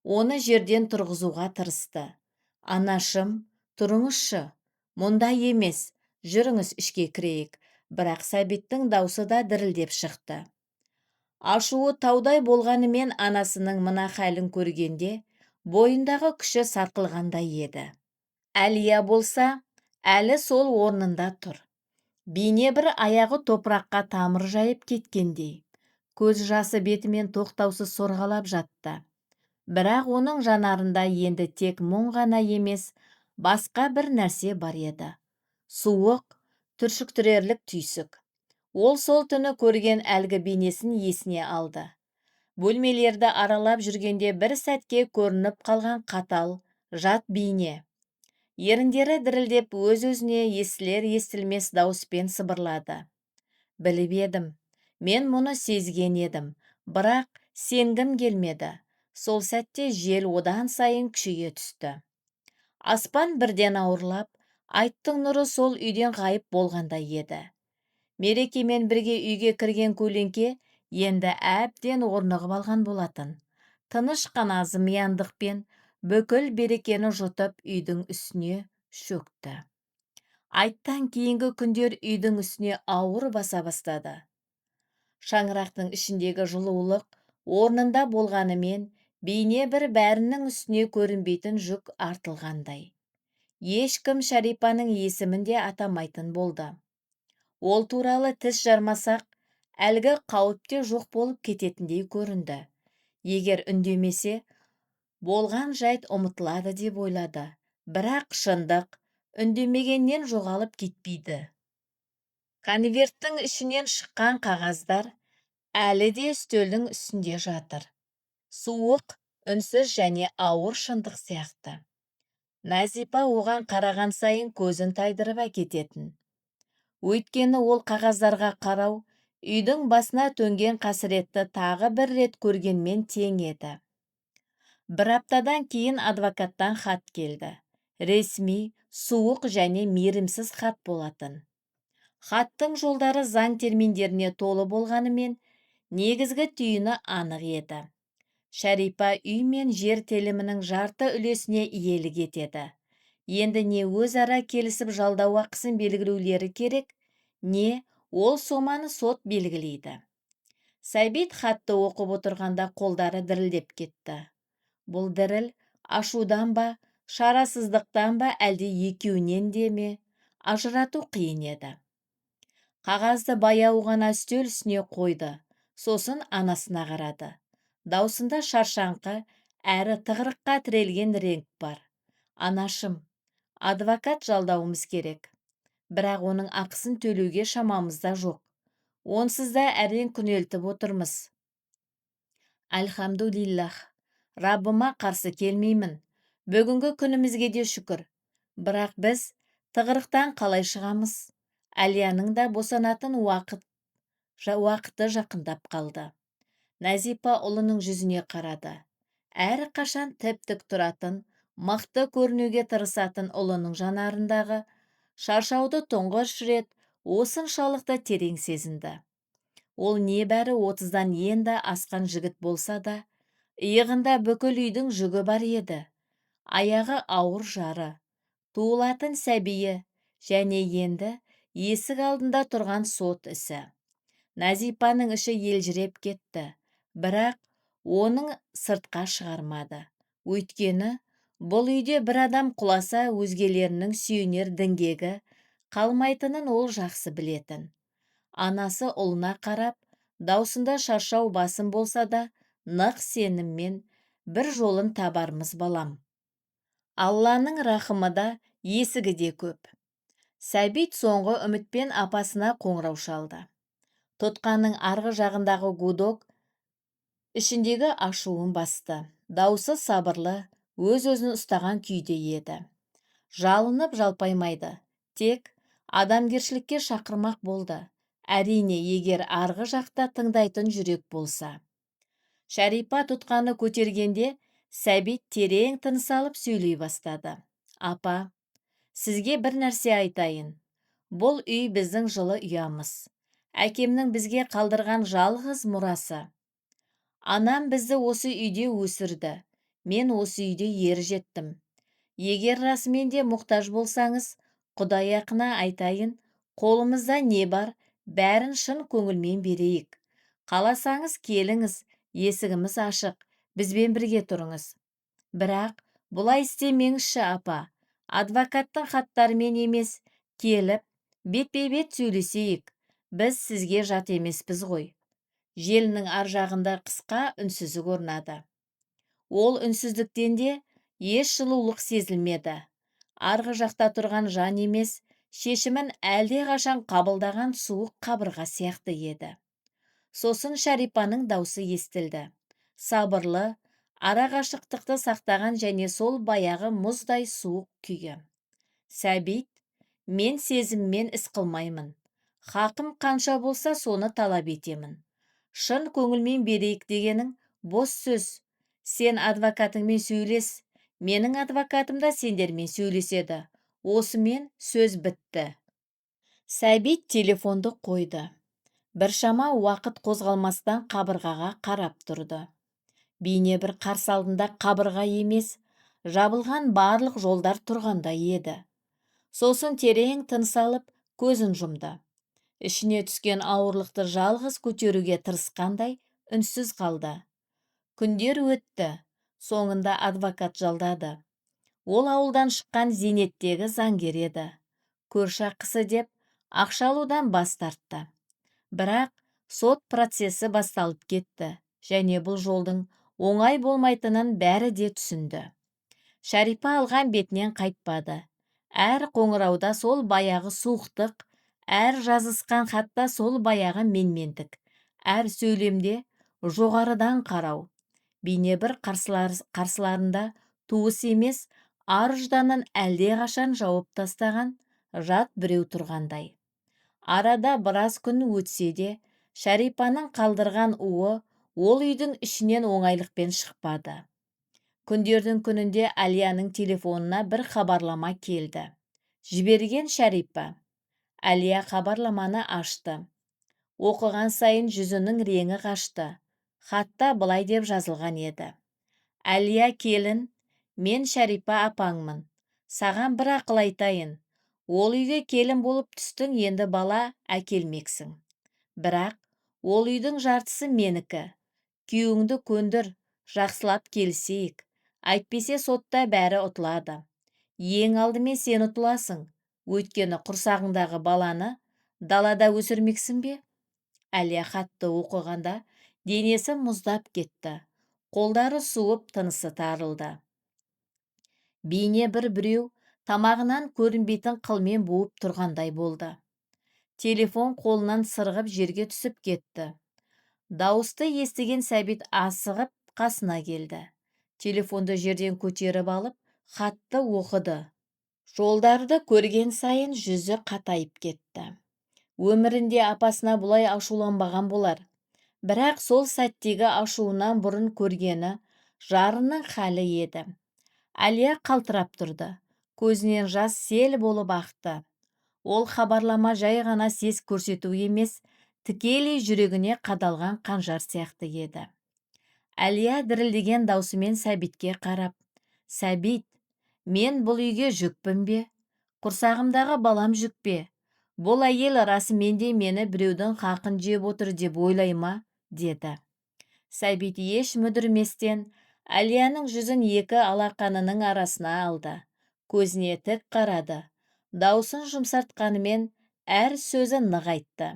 Оны жерден тұрғызуға тырысты. Анашым, тұрыңызшы, мұнда емес, жүріңіз ішке кірейік. Бірақ Сәбиттің даусы да дірілдеп шықты. Ашуы таудай болғанымен анасының мына хәлін көргенде, бойындағы күші сарқылғандай еді. Әлия болса, әлі сол орнында тұр. Бейне бір аяғы топыраққа тамыр жайып кеткендей. Көз жасы бетімен тоқтаусыз сорғалап жатты. Бірақ оның жанарында енді тек мұң ғана емес, басқа бір нәрсе бар еді. Суық, түршіктірерлік түйсік. Ол сол түні көрген әлгі бейнесін есіне алды. Бөлмелерді аралап жүргенде бір сәтке көрініп қалған қатал, жат бейне. Еріндері дірілдеп өз-өзіне естілер-естілмес дауыспен сыбырлады. Біліп едім, мен мұны сезген едім, бірақ сенгім келмеді. Сол сәтте жел одан сайын күшейе түсті. Аспан бірден ауырлап, айттың нұры сол үйден ғайып болғандай еді. Мерекемен бірге үйге кірген көлеңке енді әбден орнығып алған болатын. Тыныш қана зымияндықпен бүкіл берекені жұтып үйдің үстіне шөкті. Айттан кейінгі күндер үйдің үстіне ауыр баса бастады. Шаңырақтың ішіндегі жылулық орнында болғанымен, бейне бір бәрінің үстіне көрінбейтін жүк артылғандай. Ешкім Шәрипаның есімін де атамайтын болды. Ол туралы тіс жармасақ, әлгі қауіп те жоқ болып кететіндей көрінді. Егер үндемесе, болған жайт ұмытылады деп ойлады. Бірақ шындық үндемегеннен жоғалып кетпейді. Конверттің ішінен шыққан қағаздар әлі де үстелдің үстінде жатыр. Суық, үнсіз және ауыр шындық сияқты. Нәзипа оған қараған сайын көзін тайдырып әкететін. Өйткені ол қағаздарға қарау, үйдің басына төнген қасіретті тағы бір рет көргенмен тең еді. Бір аптадан кейін адвокаттан хат келді. Ресми, суық және мейірімсіз хат болатын. Хаттың жолдары заң терминдеріне толы болғанымен, негізгі түйіні анық еді. Шәрипа үй мен жер телімінің жарты үлесіне иелік етеді. Енді не өзара келісіп жалдау ақысын белгілеулері керек, не ол соманы сот белгілейді. Сәбит хатты оқып отырғанда қолдары дірілдеп кетті. Бұл діріл ашудан ба, шарасыздықтан ба әлде екеуінен де ме, ажырату қиын еді. Қағазды баяу ғана үстел үстіне қойды. Сосын анасына қарады. Даусында шаршаңқы әрі тығырыққа тірелген реңк бар. Анашым, адвокат жалдауымыз керек. Бірақ оның ақысын төлеуге шамамызда жоқ. Онсыз да әрең күнелтіп отырмыз. Альхамдулиллах, Раббыма қарсы келмеймін. Бүгінгі күнімізге де шүкір. Бірақ біз тығырықтан қалай шығамыз? Әлияның да босанатын уақыты жақындап қалды. Назипа ұлының жүзіне қарады. Әрі қашан тіп-тік тұратын, мықты көрінуге тырысатын ұлының жанарындағы шаршауды тұңғыш рет осыншалықты терең сезінді. Ол небәрі 30-дан енді асқан жігіт болса да, иығында бүкіл үйдің жүгі бар еді. Аяғы ауыр жары, туылатын сәбиі және енді есік алдында тұрған сот ісі. Назипаның іші елжіреп кетті, бірақ оның сыртқа шығармады. Өйткені бұл үйде бір адам құласа өзгелерінің сүйенер діңгегі қалмайтынын ол жақсы білетін. Анасы ұлына қарап, даусында шаршау басым болса да, нық сеніммен бір жолын табармыз балам. Алланың рахымы да, есігі де көп. Сәбит соңғы үмітпен апасына қоңырау шалды. Тұтқаның арғы жағындағы гудок ішіндегі ашуын басты. Даусы сабырлы, өз-өзін ұстаған күйде еді. Жалынып жалпаймайды, тек адамгершілікке шақырмақ болды. Әрине, егер арғы жақта тыңдайтын жүрек болса. Шәрипа тұтқаны көтергенде, Сәбит терең тыныс алып сөйлей бастады. Апа, сізге бір нәрсе айтайын. Бұл үй біздің жылы ұямыз. Әкемнің бізге қалдырған жалғыз мұрасы. Анам бізді осы үйде өсірді. Мен осы үйде ер жеттім. Егер расымен де мұқтаж болсаңыз, Құдай ақына айтайын, қолымызда не бар, бәрін шын көңілмен берейік. Қаласаңыз келіңіз, есігіміз ашық, бізбен бірге тұрыңыз. Бірақ бұлай істемеңізші, апа. Адвокаттың хаттарымен емес, келіп, бетпе-бет сөйлесейік. Біз сізге жат емеспіз ғой. Желінің ар жағында қысқа үнсіздік орнады. Ол үнсіздіктен де еш жылулық сезілмеді. Арғы жақта тұрған жан емес, шешімін әлде қашан қабылдаған суық қабырға сияқты еді. Сосын Шәрипаның даусы естілді. Сабырлы, арақашықтықты сақтаған және сол баяғы мұздай суық күйі. Сәбит, мен сезіммен іс қылмаймын. Хақым қанша болса соны талап етемін. Шын көңілмен берейік дегенің бос сөз. Сен адвокатыңмен сөйлес. Менің адвокатым да сендермен сөйлеседі. Осымен сөз бітті. Сәбит телефонды қойды. Біршама уақыт қозғалмастан қабырғаға қарап тұрды. Бейне бір қарсы алдында қабырға емес, жабылған барлық жолдар тұрғандай еді. Сосын терең тыныс алып, көзін жұмды. Ішіне түскен ауырлықты жалғыз көтеруге тырысқандай үнсіз қалды. Күндер өтті, соңында адвокат жалдады. Ол ауылдан шыққан зейнеттегі заңгер еді. Көрші ақысы деп ақша алудан бас тартты. Бірақ сот процесі басталып кетті, және бұл жолдың оңай болмайтынын бәрі де түсінді. Шәрипа алған бетінен қайтпады. Әр қоңырауда сол баяғы суықтық, әр жазысқан хатта сол баяғы менмендік, әр сөйлемде жоғарыдан қарау. Бейне бір қарсыларында туыс емес, ар ұжданын әлде қашан жауып тастаған жат біреу тұрғандай. Арада біраз күн өтсе де, Шәрипаның қалдырған уы ол үйдің ішінен оңайлықпен шықпады. Күндердің күнінде Әлияның телефонына бір хабарлама келді. Жіберген Шәрипа. Әлия хабарламаны ашты. Оқыған сайын жүзінің реңі қашты. Хатта былай деп жазылған еді. Әлия келін, мен Шәрипа апаңмын. Саған бір ақыл айтайын. Ол үйге келін болып түстің, енді бала әкелмексің. Бірақ ол үйдің жартысы менікі. Күйеуіңді көндір, жақсылап келісейік. Әйтпесе сотта бәрі ұтылады. Ең алдымен сен ұтыласың. Өйткені құрсағыңдағы баланы далада өсірмексің бе? Әлия хатты оқығанда Денесі мұздап кетті. Қолдары суып, тынысы тарылды. Бейне біреу тамағынан көрінбейтін қылмен буып тұрғандай болды. Телефон қолынан сырғып жерге түсіп кетті. Дауысты естіген Сәбит асығып қасына келді. Телефонды жерден көтеріп алып, хатты оқыды. Жолдарды көрген сайын жүзі қатайып кетті. Өмірінде апасына бұлай ашуланбаған болар. Бірақ сол сәттегі ашуынан бұрын көргені жарының халі еді. Әлия қалтырап тұрды. Көзінен жас сел болып ақты. Ол хабарлама жай ғана сес көрсету емес, тікелей жүрегіне қадалған қанжар сияқты еді. Әлия дірілдеген даусымен Сәбитке қарап: «Сәбит, мен бұл үйге жүкпін бе? Құрсағымдағы балам жүк пе? Бұл әйел расымен де мені біреудің хақын жеп отыр деп ойлай ма?» деді. Сәбит еш мүдірместен Әлияның жүзін екі алақанының арасына алды. Көзіне тік қарады. Даусын жұмсартқанымен әр сөзі нық айтты.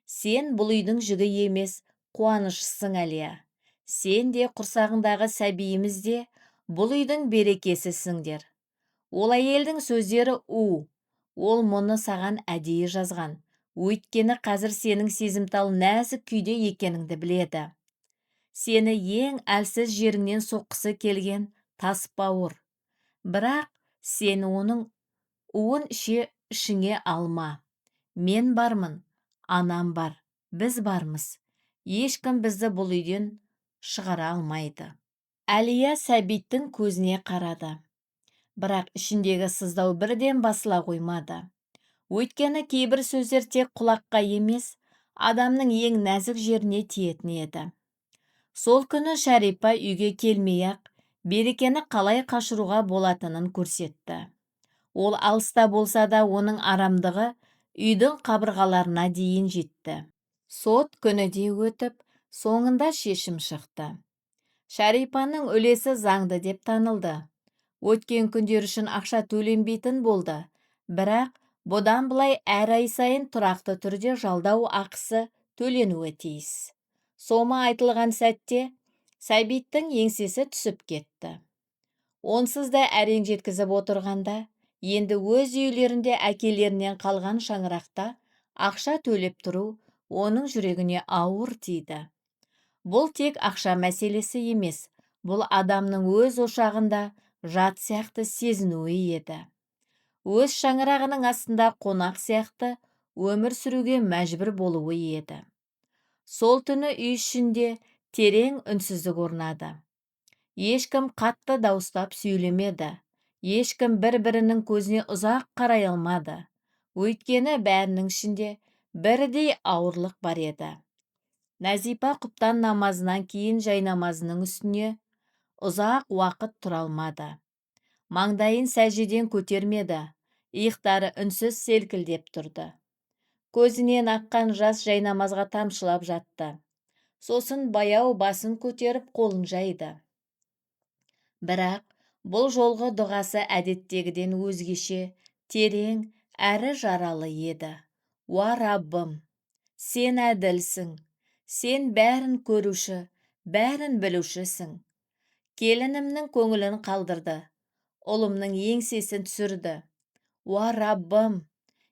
«Сен бұл үйдің жүгі емес, қуанышысың, Әлия. Сен де құрсағындағы сәбиіміз де бұл үйдің берекесісіңдер». Ол әйелдің сөздері Ол мұны саған әдейі жазған. Өйткені қазір сенің сезімтал нәзік күйде екеніңді біледі. Сені ең әлсіз жеріңнен соққысы келген тас бауыр. Бірақ сен оның уын ішіңе алма. Мен бармын, анам бар, біз бармыз. Ешкім бізді бұл үйден шығара алмайды. Әлия Сәбиттің көзіне қарады. Бірақ ішіндегі сыздау бірден басыла қоймады. Өйткені кейбір сөздер тек құлаққа емес, адамның ең нәзік жеріне тиетін еді. Сол күні Шәрипа үйге келмей-ақ Берекені қалай қашыруға болатынын көрсетті. Ол алыста болса да оның арамдығы үйдің қабырғаларына дейін жетті. Сот күні де өтіп, соңында шешім шықты. Шәрипаның үлесі заңды деп танылды. Өткен күндер үшін ақша төленбейтін болды. Бірақ бұдан былай әр ай сайын тұрақты түрде жалдау ақысы төленуі тиіс. Сома айтылған сәтте Сәбиттің еңсесі түсіп кетті. Онсыз да әрең жеткізіп отырғанда, енді өз үйлерінде әкелерінен қалған шаңырақта ақша төлеп тұру оның жүрегіне ауыр тиді. Бұл тек ақша мәселесі емес, бұл адамның өз ошағында жат сияқты сезінуі еді. Өз шаңырағының астында қонақ сияқты өмір сүруге мәжбүр болуы еді. Сол түні үй ішінде терең үнсіздік орнады. Ешкім қатты дауыстап сөйлемеді. Ешкім бір-бірінің көзіне ұзақ қарай алмады. Өйткені бәрінің ішінде бірдей ауырлық бар еді. Нәзипа құптан намазынан кейін жайнамазының үстіне ұзақ уақыт тұра алмады. Маңдайын сәждеден көтермеді. Иықтары үнсіз селкілдеп тұрды. Көзінен аққан жас жайнамазға тамшылап жатты. Сосын баяу басын көтеріп қолын жайды. Бірақ бұл жолғы дұғасы әдеттегіден өзгеше, терең әрі жаралы еді. Уа Раббым, сен әділсің, сен бәрін көруші, бәрін білушісің. Келінімнің көңілін қалдырды, ұлымның еңсесін түсірді. Уа Раббым,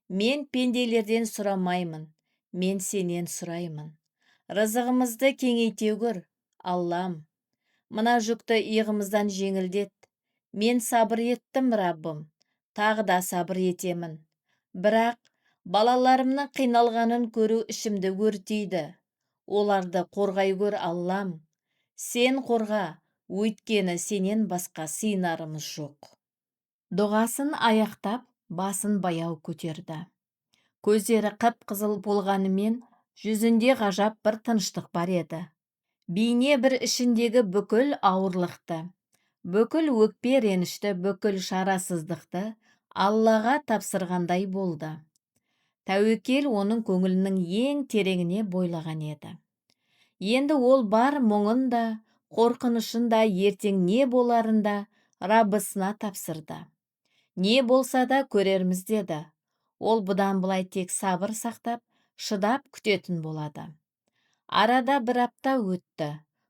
мен пенделерден сұрамаймын, мен сенен сұраймын. Рызығымызды кеңейте көр, Аллам. Мына жүкті иығымыздан жеңілдет. Мен сабыр еттім, Раббым, тағы да сабыр етемін. Бірақ балаларымның қиналғанын көру ішімді өртейді. Оларды қорғай көр, Аллам. Сен қорға, өйткені сенен басқа сыйынарымыз жоқ. Дұғасын аяқтап, басын баяу көтерді. Көздері қып-қызыл болғанымен, жүзінде ғажап бір тыныштық бар еді. Бейне бір ішіндегі бүкіл ауырлықты, бүкіл өкпе ренішті, бүкіл шарасыздықты Аллаға тапсырғандай болды. Тәуекел оның көңілінің ең тереңіне бойлаған еді. Енді ол бар мұңын да, қорқынышын да, ертең не боларын да Раббысына тапсырды. Не болса да көрерміз деді. Ол бұдан былай тек сабыр сақтап, шыдап күтетін болады. Арада бір апта өтті.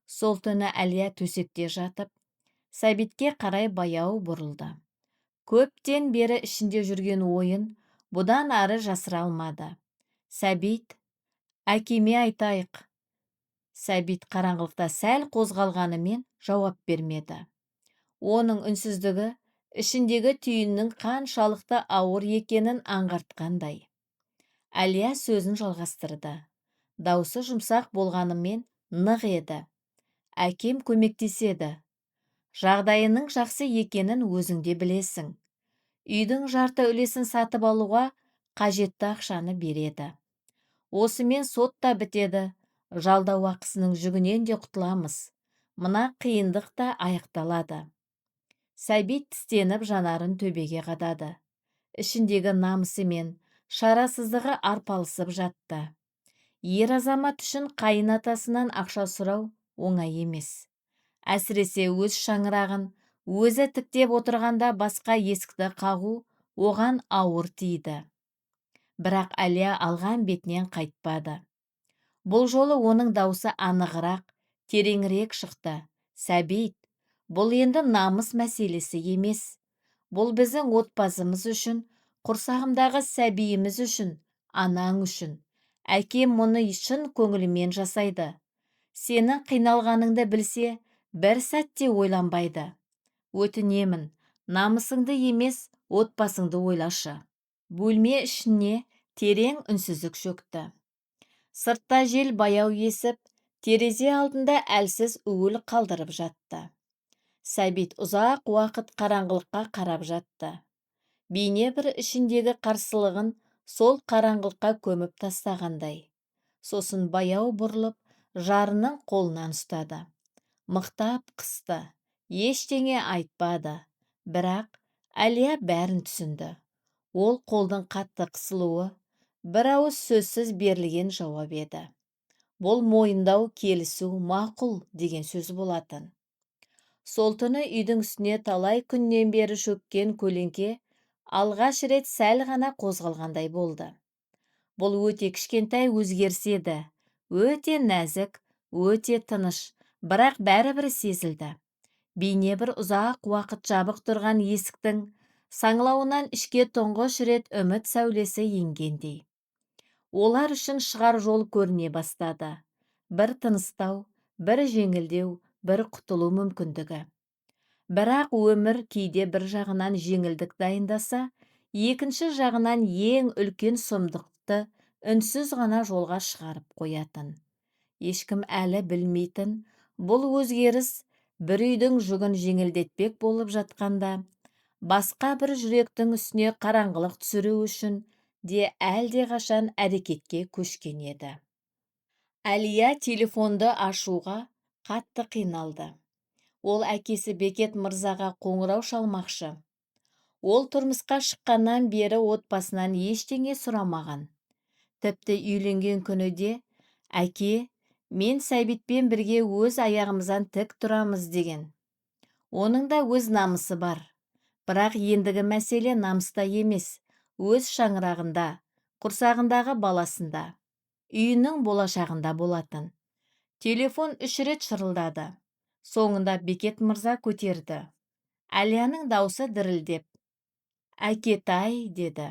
Сол түні Әлия төсекте жатып, Сәбитке қарай баяу бұрылды. Көптен бері ішінде жүрген ойын бұдан ары жасыра алмады. Сәбит, әкеме айтайық. Сәбит қараңғылықта сәл қозғалғанымен жауап бермеді. Оның үнсіздігі ішіндегі түйіннің қаншалықты ауыр екенін аңғартқандай. Әлия сөзін жалғастырды. Даусы жұмсақ болғанымен нық еді. Әкем көмектеседі. Жағдайының жақсы екенін өзіңде білесің. Үйдің жарты үлесін сатып алуға қажетті ақшаны береді. Осымен сот та бітеді. Жалдау ақысының жүгінен де құтыламыз. Мына қиындық та аяқталады. Сәбит тістеніп жанарын төбеге қадады. Ішіндегі намысы мен шарасыздығы арпалысып жатты. Ер азамат үшін қайын атасынан ақша сұрау оңай емес. Әсіресе өз шаңырағын өзі тіктеп отырғанда басқа есікті қағу оған ауыр тиді. Бірақ Әлия алған бетінен қайтпады. Бұл жолы оның даусы анығырақ, тереңірек шықты. Сәбит, бұл енді намыс мәселесі емес. Бұл біздің отбасымыз үшін, құрсағымдағы сәбиіміз үшін, анаң үшін. Әкем мұны шын көңілімен жасайды. Сенің қиналғаныңды білсе, бір сәтте ойланбайды. Өтінемін, намысыңды емес, отбасыңды ойлашы. Бөлме ішіне терең үнсіздік шөкті. Сыртта жел баяу есіп, терезе алдында әлсіз уіл қалдырып жатты. Сәбит ұзақ уақыт қараңғылыққа қарап жатты. Бейне бір ішіндегі қарсылығын сол қараңғылыққа көміп тастағандай. Сосын баяу бұрылып, жарының қолынан ұстады. Мықтап қысты, ештеңе айтпады. Бірақ Әлия бәрін түсінді. Ол қолдың қатты қысылуы, бір ауыз сөзсіз берілген жауап еді. Бұл мойындау, келісу, мақұл деген сөз болатын. Сол түні үйдің үстіне талай күннен бері шөккен көлеңке алғаш рет сәл ғана қозғалғандай болды. Бұл өте кішкентай өзгеріс еді. Өте нәзік, өте тыныш, бірақ бәрібір сезілді. Бейне бір ұзақ уақыт жабық тұрған есіктің саңлауынан ішке тұңғыш рет үміт сәулесі енгендей. Олар үшін шығар жол көріне бастады. Бір тыныстау, бір жеңілдеу, бір құтылу мүмкіндігі. Бірақ өмір кейде бір жағынан жеңілдік дайындаса, екінші жағынан ең үлкен сұмдықты үнсіз ғана жолға шығарып қоятын. Ешкім әлі білмейтін, бұл өзгеріс бір үйдің жүгін жеңілдетпек болып жатқанда, басқа бір жүректің үстіне қараңғылық түсіру үшін де әлде қашан әрекетке көшкен еді. Әлия телефонды ашуға қатты қиналды. Ол әкесі Бекет мырзаға қоңырау шалмақшы. Ол тұрмысқа шыққаннан бері отбасынан ештеңе сұрамаған. Тіпті үйленген күні де, әке, мен Сәбитпен бірге өз аяғымыздан тік тұрамыз деген. Оның да өз намысы бар. Бірақ ендігі мәселе намыста емес, өз шаңырағында, құрсағындағы баласында, үйінің болашағында болатын. Телефон 3 рет шырылдады. Соңында Бекет мырза көтерді. Әлияның даусы дірілдеп, «Әкетай», деді.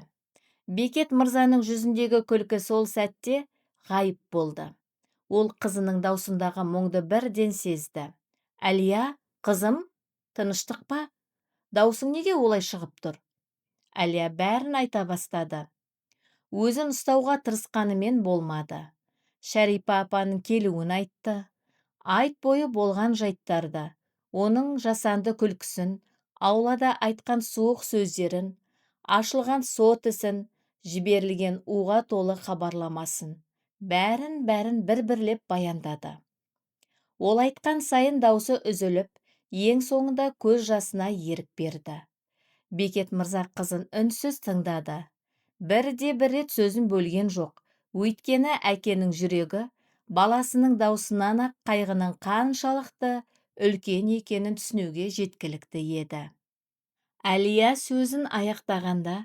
Бекет мырзаның жүзіндегі күлкі сол сәтте ғайып болды. Ол қызының даусындағы мұңды бірден сезді. «Әлия, қызым, тыныштық па? Даусың неге олай шығып тұр?» Әлия бәрін айта бастады. Өзін ұстауға тырысқанымен болмады. Шәрипа апаның келуін айтты. Айт бойы болған жайттарды, оның жасанды күлкісін, аулада айтқан суық сөздерін, ашылған сот ісін, жіберілген уға толы хабарламасын, бәрін бір-бірлеп баяндады. Ол айтқан сайын даусы үзіліп, ең соңында көз жасына ерік берді. Бекет мырза қызын үнсіз тыңдады. Бірде-бір рет сөзін бөлген жоқ. Өйткені әкенің жүрегі баласының даусынан ақ қайғының қаншалықты үлкен екенін түсінуге жеткілікті еді. Әлия сөзін аяқтағанда,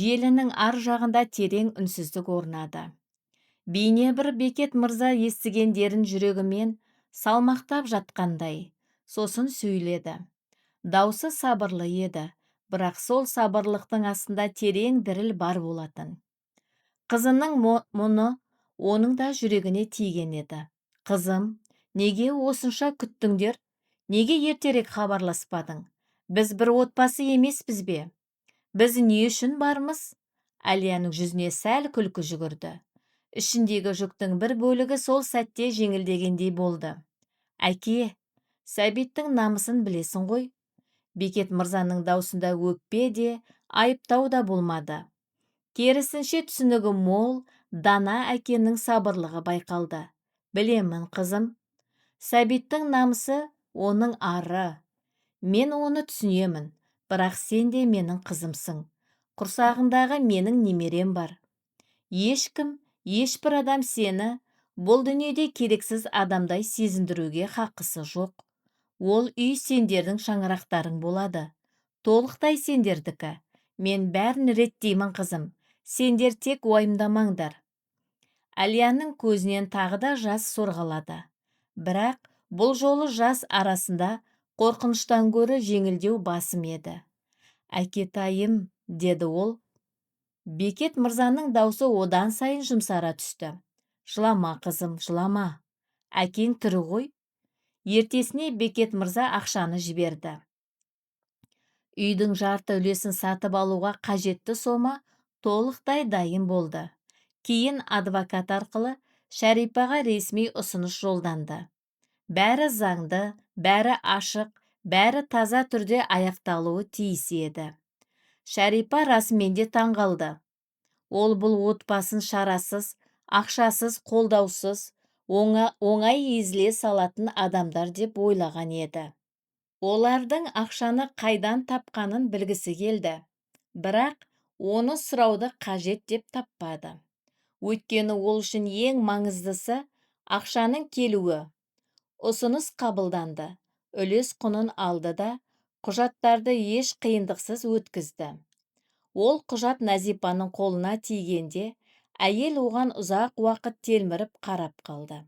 желінің ар жағында терең үнсіздік орнады. Бейне бір Бекет мырза естігендерін жүрегімен салмақтап жатқандай, сосын сөйледі. Даусы сабырлы еді, бірақ сол сабырлықтың астында терең діріл бар болатын. Қызының мұны оның да жүрегіне тиген еді. Қызым, неге осынша күттіңдер? Неге ертерек хабарласпадың? Біз бір отбасы емеспіз бе? Біз не үшін бармыз? Әлияның жүзіне сәл күлкі жүгірді. Ішіндегі жүктің бір бөлігі сол сәтте жеңілдегендей болды. Әке, Сәбиттің намысын білесің ғой. Бекет мырзаның даусында өкпе де, айыптау да болмады. Керісінше түсінігі мол, дана әкенің сабырлығы байқалды. Білемін, қызым. Сәбиттің намысы оның ары. Мен оны түсінемін, бірақ сен де менің қызымсың. Құрсағындағы менің немерем бар. Ешкім, ешбір адам сені бұл дүниеде керексіз адамдай сезіндіруге хақысы жоқ. Ол үй сендердің шаңырақтарың болады. Толықтай сендердікі. Мен бәрін реттеймін, қызым. Сендер тек уайымдамаңдар. Әлияның көзінен тағы да жас сорғалады. Бірақ бұл жолы жас арасында қорқыныштан гөрі жеңілдеу басым еді. Әкетайым, деді ол. Бекет мырзаның даусы одан сайын жұмсара түсті. Жылама, қызым, жылама. Әкең тірі ғой. Ертесіне Бекет мырза ақшаны жіберді. Үйдің жарты үлесін сатып алуға қажетті сома толықтай дайын болды. Кейін адвокат арқылы Шәрипаға ресми ұсыныс жолданды. Бәрі заңды, бәрі ашық, бәрі таза түрде аяқталуы тиіс еді. Шәрипа расымен де таңғалды. Ол бұл отбасын шарасыз, ақшасыз, қолдаусыз, оңай езіле салатын адамдар деп ойлаған еді. Олардың ақшаны қайдан тапқанын білгісі келді. Бірақ оны сұрауды қажет деп таппады. Өйткені ол үшін ең маңыздысы ақшаның келуі. Ұсыныс қабылданды, үлес құнын алды да, құжаттарды еш қиындықсыз өткізді. Ол құжат Назипаның қолына тигенде, әйел оған ұзақ уақыт телміріп қарап қалды.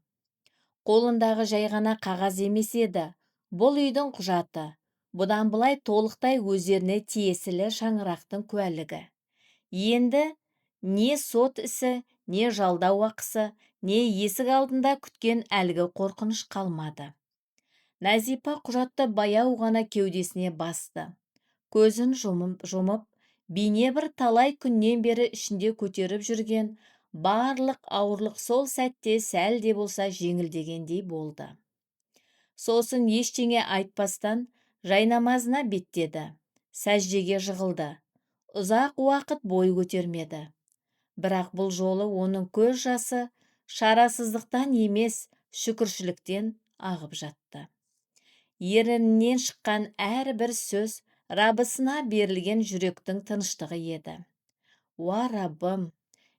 Қолындағы жай ғана қағаз емес еді, бұл үйдің құжаты. Бұдан былай толықтай өздеріне тиесілі шаңырақтың куәлігі. Енді не сот ісі, не жалдау ақысы, не есік алдында күткен әлгі қорқыныш қалмады. Назипа құжатты баяу ғана кеудесіне басты. Көзін жұмып, бейне бір талай күннен бері ішінде көтеріп жүрген барлық ауырлық сол сәтте сәл де болса жеңілдегендей болды. Сосын ештеңе айтпастан жайнамазына беттеді, сәждеге жығылды. Ұзақ уақыт бой көтермеді. Бірақ бұл жолы оның көз жасы шарасыздықтан емес, шүкіршіліктен ағып жатты. Ерінен шыққан әрбір сөз Раббысына берілген жүректің тыныштығы еді. Уа Раббым,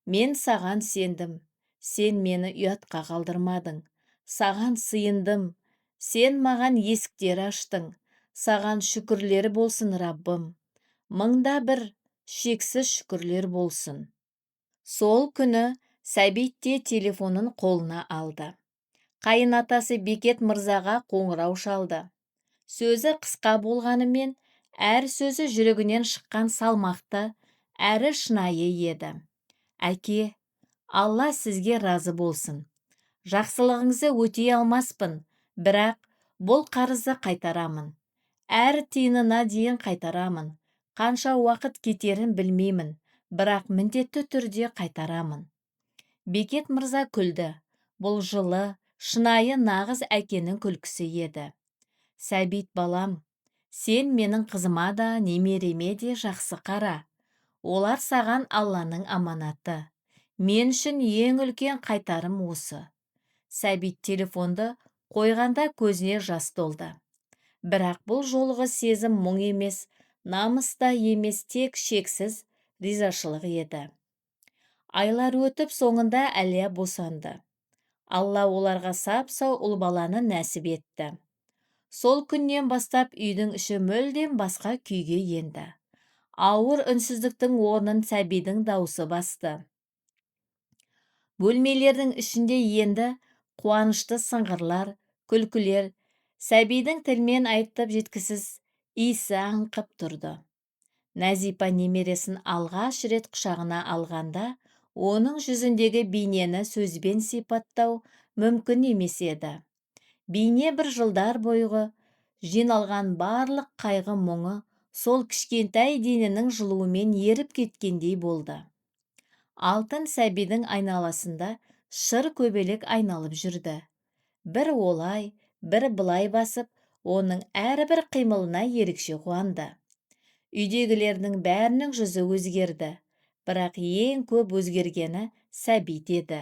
мен саған сендім, сен мені ұятқа қалдырмадың. Саған сыйындым, сен маған есіктер аштың. Саған шүкірлер болсын, Раббым. Мыңда бір шексіз шүкірлер болсын. Сол күні Сәбит те телефонын қолына алды. Қайынатасы Бекет мырзаға қоңырау шалды. Сөзі қысқа болғанымен, әр сөзі жүрегінен шыққан салмақты, әрі шынайы еді. Әке, Алла сізге разы болсын. Жақсылығыңызды өтей алмаспын, бірақ бұл қарызды қайтарамын. Әр тиынына дейін қайтарамын. Қанша уақыт кетерін білмеймін, бірақ міндетті түрде қайтарамын. Бекет мырза күлді. Бұл жылы, шынайы нағыз әкенің күлкісі еді. Сәбит балам, сен менің қызыма да, немереме де жақсы қара. Олар саған Алланың аманаты. Мен үшін ең үлкен қайтарым осы. Сәбит телефонды қойғанда көзіне жас толды. Бірақ бұл жолғы сезім мұң емес, намыста емес, тек шексіз ризашылық еді. Айлар өтіп соңында Әлия босанды. Алла оларға сап-сау ұл баланы нәсіп етті. Сол күннен бастап үйдің іші мүлдем басқа күйге енді. Ауыр үнсіздіктің орнын Сәбидің даусы басты. Бөлмелердің ішінде енді қуанышты сыңғырлар, күлкілер, сәбидің тілмен айтып жеткісіз иісі аңқып тұрды. Нәзипа немересін алғаш рет құшағына алғанда, оның жүзіндегі бейнені сөзбен сипаттау мүмкін емес еді. Бейне бір жылдар бойғы жиналған барлық қайғы мұңы сол кішкентай дененің жылуымен еріп кеткендей болды. Алтын сәбидің айналасында шыр көбелек айналып жүрді. Бір олай, бір былай басып, оның әрбір қимылына ерекше қуанды. Үйдегілердің бәрінің жүзі өзгерді, бірақ ең көп өзгергені Сәбит еді.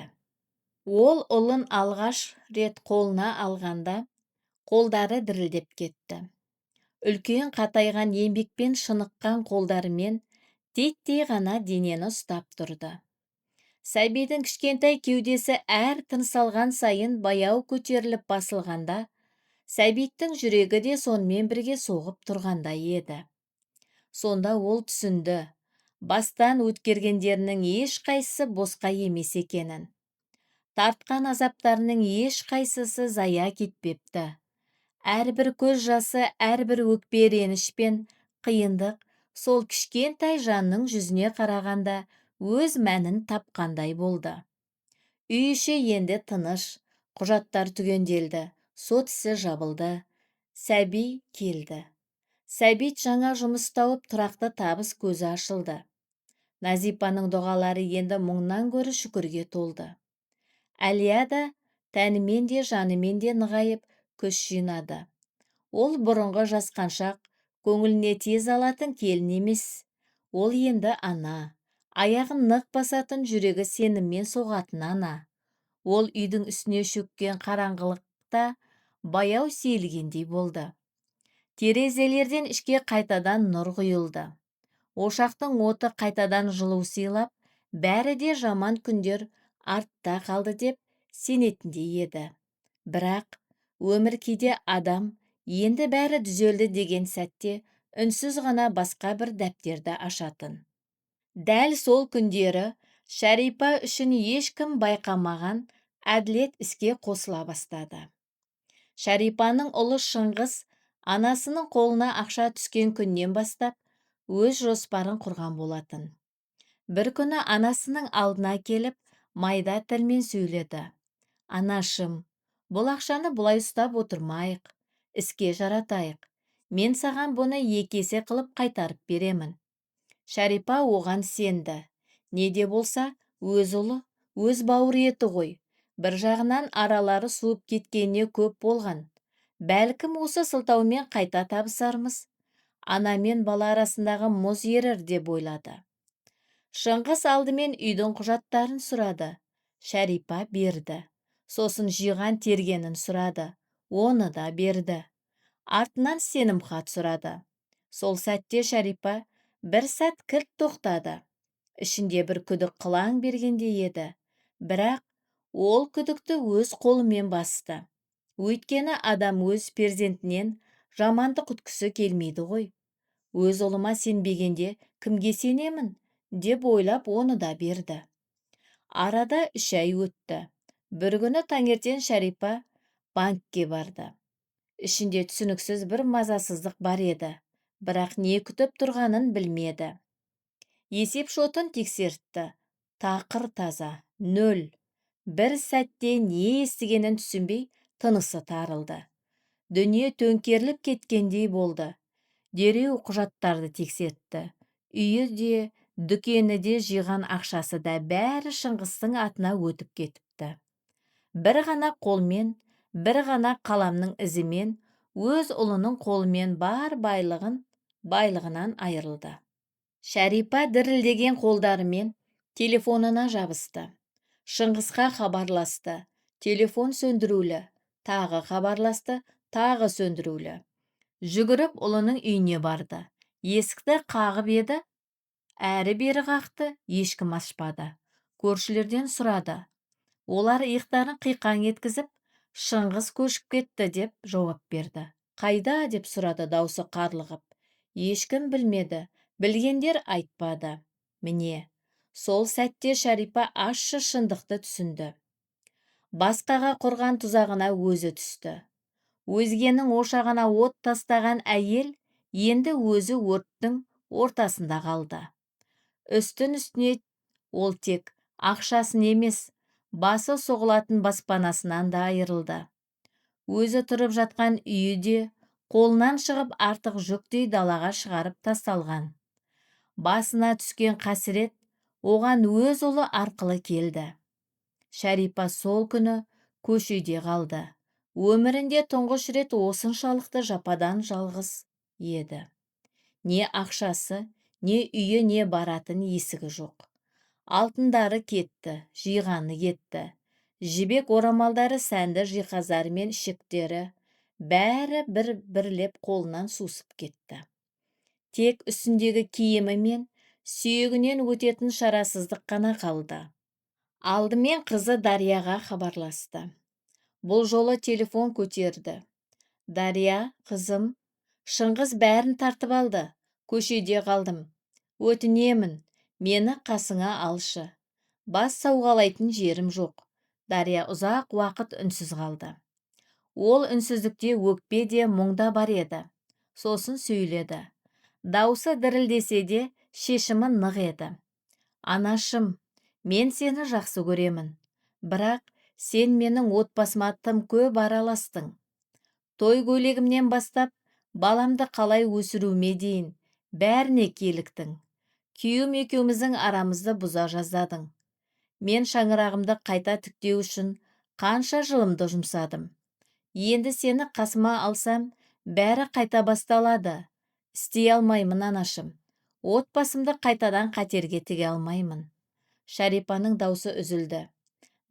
Ол ұлын алғаш рет қолына алғанда, қолдары дірілдеп кетті. Үлкен қатайған еңбекпен шыныққан қолдарымен титтей ғана денені ұстап тұрды. Сәбидің кішкентай кеудесі әр тыныс алған сайын баяу көтеріліп басылғанда, Сәбиттің жүрегі де сонымен бірге соғып тұрғандай еді. Сонда ол түсінді, бастан өткергендерінің ешқайсысы босқа емес екенін. Тартқан азаптарының ешқайсысы зая кетпепті. Әрбір көз жасы, әрбір өкпе реніш пен қиындық сол кішкентай жанның жүзіне қарағанда өз мәнін тапқандай болды. Үй іші енді тыныш, құжаттар түгенделді, сот ісі жабылды. Сәби келді. Сәбит жаңа жұмыс тауып тұрақты табыс көзі ашылды. Назипаның дұғалары енді мұңнан гөрі шүкірге толды. Әлия да тәнімен де жанымен де нығайып күш жинады. Ол бұрынғы жасқаншақ, көңіліне тез алатын келін емес. Ол енді ана, аяғын нық басатын, жүрегі сеніммен соғатын ана. Ол үйдің үстіне шөккен қараңғылықта баяу сейілгендей болды. Терезелерден ішке қайтадан нұр құйылды. Ошақтың оты қайтадан жылу сыйлап, бәрі де жаман күндер артта қалды деп сенетіндей еді. Бірақ өмір кейде адам енді бәрі түзелді деген сәтте үнсіз ғана басқа бір дәптерді ашатын. Дәл сол күндері Шәрипа үшін ешкім байқамаған әділет іске қосыла бастады. Шәрипаның ұлы Шыңғыс анасының қолына ақша түскен күннен бастап өз жоспарын құрған болатын. Бір күні анасының алдына келіп, майда тілмен сөйледі. Анашым, бұл ақшаны бұлай ұстап отырмайық, іске жаратайық. Мен саған бұны екі есе қылып қайтарып беремін. Шәрипа оған сенді. Не де болса, өз ұлы, өз бауыр еті ғой. Бір жағынан аралары суып кеткеніне көп болған. Бәлкім осы сылтаумен қайта табысармыз. Ана мен бала арасындағы мұз ерір деп ойлады. Шыңғыс алдымен үйдің құжаттарын сұрады. Шәрипа берді. Сосын жиған тергенін сұрады. Оны да берді. Артынан сенімхат сұрады. Сол сәтте Шәрипа бір сәт кілт тоқтады. Ішінде бір күдік қылаң бергендей еді. Бірақ ол күдікті өз қолымен басты. Өйткені адам өз перзентінен жаманды күткісі келмейді ғой. Өз ұлыма сенбегенде кімге сенемін, деп ойлап оны да берді. Арада 3 ай өтті. Бір күні таңертең Шәрипа банкке барды. Ішінде түсініксіз бір мазасыздық бар еді, бірақ не күтіп тұрғанын білмеді. Есеп шотын тексертті. Тақыр таза, 0. Бір сәтте не естігенін түсінбей, тынысы тарылды. Дүние төңкеріліп кеткендей болды. Дереу құжаттарды тексертті. Үйі де, дүкені де, жиған ақшасы да бәрі Шыңғыстың атына өтіп кетіпті. Бір ғана қолмен, бір ғана қаламның ізімен, өз ұлының қолымен бар байлығынан айырылды. Шәрипа дірілдеген қолдарымен телефонына жабысты. Шыңғысқа хабарласты. Телефон сөндірулі. Тағы хабарласты, тағы сөндірулі. Жүгіріп ұлының үйіне барды. Есікті қағып еді, әрі-бері қақты, ешкім ашпады. Көршілерден сұрады. Олар иықтарын қиқаң еткізіп, Шыңғыс көшіп кетті деп жауап берді. Қайда деп сұрады даусы қарлығып. Ешкім білмеді, білгендер айтпады. Міне, Сол сәтте Шарипа ащы шындықты түсінді. Басқаға құрған тұзағына өзі түсті. Өзгенің ошағына от тастаған әйел енді өзі өрттің ортасында қалды. Үстін үстіне ол тек ақшасын емес, басы соғылатын баспанасынан да айырылды. Өзі тұрып жатқан үйі де қолынан шығып артық жүктей далаға шығарып тасталған. Басына түскен қасірет оған өз ұлы арқылы келді. Шарипа сол күні көшеде қалды. Өмірінде тұңғыш рет осыншалықты жападан жалғыз еді. Не ақшасы, не үйі, не баратын есігі жоқ. Алтындары кетті, жиғаны кетті. Жібек орамалдары, сәнді жиһаздары мен ішіктері бәрі бір-бірлеп қолынан сусып кетті. Тек үстіндегі киімі мен сүйегінен өтетін шарасыздық қана қалды. Алдымен қызы Дарияға хабарласты. Бұл жолы телефон көтерді. Дария, қызым, Шыңғыс бәрін тартып алды. Көшеде қалдым. Өтінемін, мені қасыңа алшы. Бас сауғалайтын жерім жоқ. Дария ұзақ уақыт үнсіз қалды. Ол үнсіздікте өкпе де мұңда бар еді. Сосын сөйледі. Даусы дірілдесе де шешімі нық еді. Анашым, мен сені жақсы көремін. Бірақ сен менің отбасыма тым көп араластың. Той көйлегімнен бастап, баламды қалай өсіруіме дейін бәріне келіктің. Күйеуім екеуміздің арамызды бұза жаздадың. Мен шаңырағымды қайта тіктеу үшін қанша жылымды жұмсадым. Енді сені қасыма алсам, бәрі қайта басталады. Істей алмаймын, анашым. Отбасымды қайтадан қатерге тіге алмаймын. Шарипаның даусы үзілді.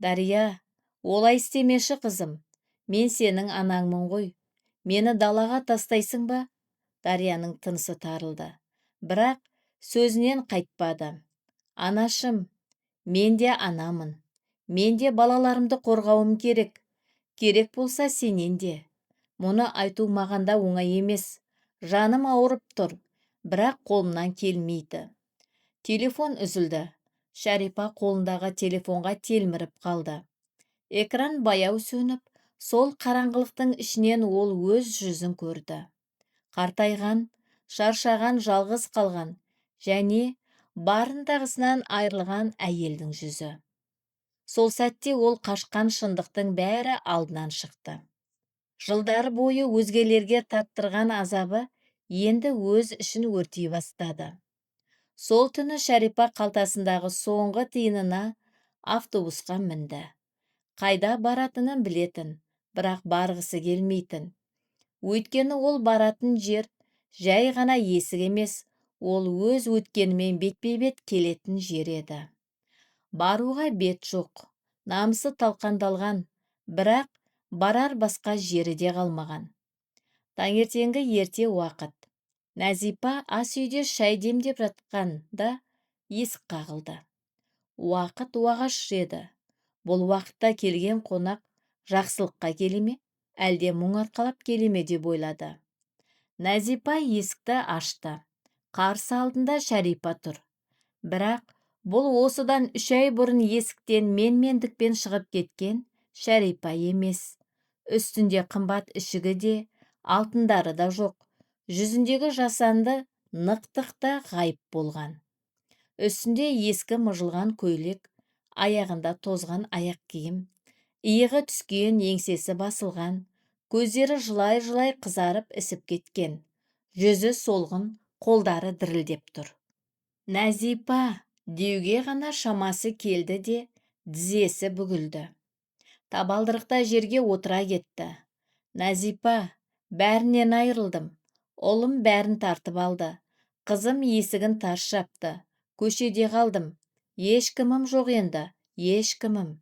Дария, олай істемеші, қызым. Мен сенің анаңмын ғой. Мені далаға тастайсың ба? Дарияның тынысы тарылды. Бірақ сөзінен қайтпады. Анашым, мен де анамын. Мен де балаларымды қорғауым керек. Керек болса сенен де. Мұны айту мағанда оңай емес. Жаным ауырып тұр. Бірақ қолымнан келмейді. Телефон үзілді. Шарипа қолындағы телефонға телміріп қалды. Экран баяу сөніп, сол қараңғылықтың ішінен ол өз жүзін көрді. Қартайған, шаршаған, жалғыз қалған және барындағысынан айырылған әйелдің жүзі. Сол сәтте ол қашқан шындықтың бәрі алдынан шықты. Жылдар бойы өзгелерге таттырған азабы енді өз ішін өртей бастады. Сол түні Шарипа қалтасындағы соңғы тиынына автобусқа мінді. Қайда баратынын білетін, бірақ барғысы келмейтін. Өйткені ол баратын жер жай ғана есік емес, ол өз өткенімен бетпе-бет келетін жер еді. Баруға бет жоқ, намысы талқандалған, бірақ барар басқа жері де қалмаған. Таңертеңгі ерте уақыт. Нәзипа ас үйде шай демдеп жатқанда есік қағылды. Уақыт уағаш еді. Бұл уақытта келген қонақ жақсылыққа келе ме, әлде мұң арқалап келе ме деп ойлады. Нәзипа есікті ашты. Қарсы алдында Шарипа тұр. Бірақ бұл осыдан 3 ай бұрын есіктен менмендікпен шығып кеткен Шарипа емес. Үстінде қымбат ішігі де, алтындары да жоқ. Жүзіндегі жасанды нықтық та ғайып болған. Үстінде ескі мыжылған көйлек, аяғында тозған аяқ киім, иығы түскен, еңсесі басылған, көздері жылай-жылай қызарып ісіп кеткен. Жүзі солғын, қолдары дірілдеп тұр. Нәзипа деуге ғана шамасы келді де, тізесі бүгілді. Табалдырықта жерге отыра кетті. Нәзипа, бәрінен айырылдым. Ұлым бәрін тартып алды. Қызым есігін тарс жапты. Көшеде қалдым. Ешкімім жоқ енді, ешкімім.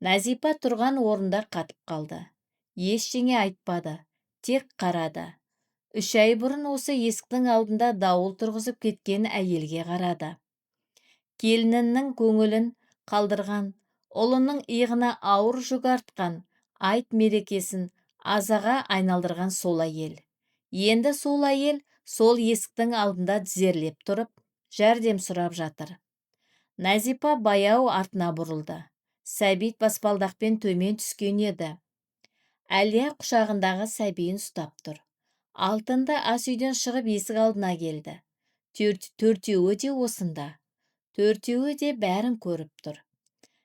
Нәзипа тұрған орында қатып қалды. Ештеңе айтпады, тек қарады. 3 ай бұрын осы есіктің алдында дауыл тұрғызып кеткен әйелге қарады. Келінінің көңілін қалдырған, ұлының иығына ауыр жүк артқан, айт мерекесін азаға айналдырған сол әйел. Енді сол әйел сол есіктің алдында тізерлеп тұрып, жәрдем сұрап жатыр. Назипа баяу артына бұрылды. Сәбит баспалдақпен төмен түскен еді. Әлия құшағындағы сәбиін ұстап тұр. Алтынды ас үйден шығып есік алдына келді. Төртеуі де осында. Төртеуі де бәрін көріп тұр.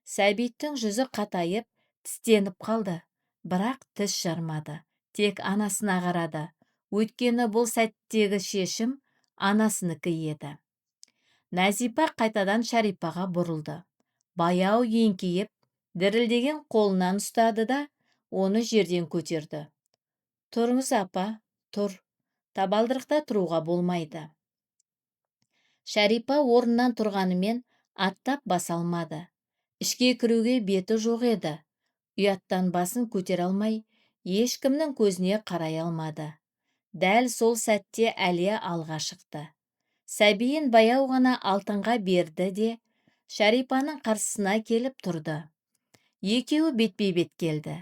Сәбиттің жүзі қатайып, тістеніп қалды. Бірақ тіс жармады. Тек анасына қарады. Өйткені бұл сәттегі шешім анасыныкі еді. Назипа қайтадан Шарипаға бұрылды. Баяу еңкейіп, дірілдеген қолынан ұстады да, оны жерден көтерді. Тұрыңыз апа, тұр. Табалдырықта тұруға болмайды. Шарипа орнынан тұрғанымен аттап баса алмады. Ішке кіруге беті жоқ еді. Ұяттан басын көтере алмай, ешкімнің көзіне қарай алмады. Дәл сол сәтте Әлия алға шықты. Сәбиін баяу ғана Алтынға берді де, Шарипаның қарсысына келіп тұрды. Екеуі бетпе-бет келді.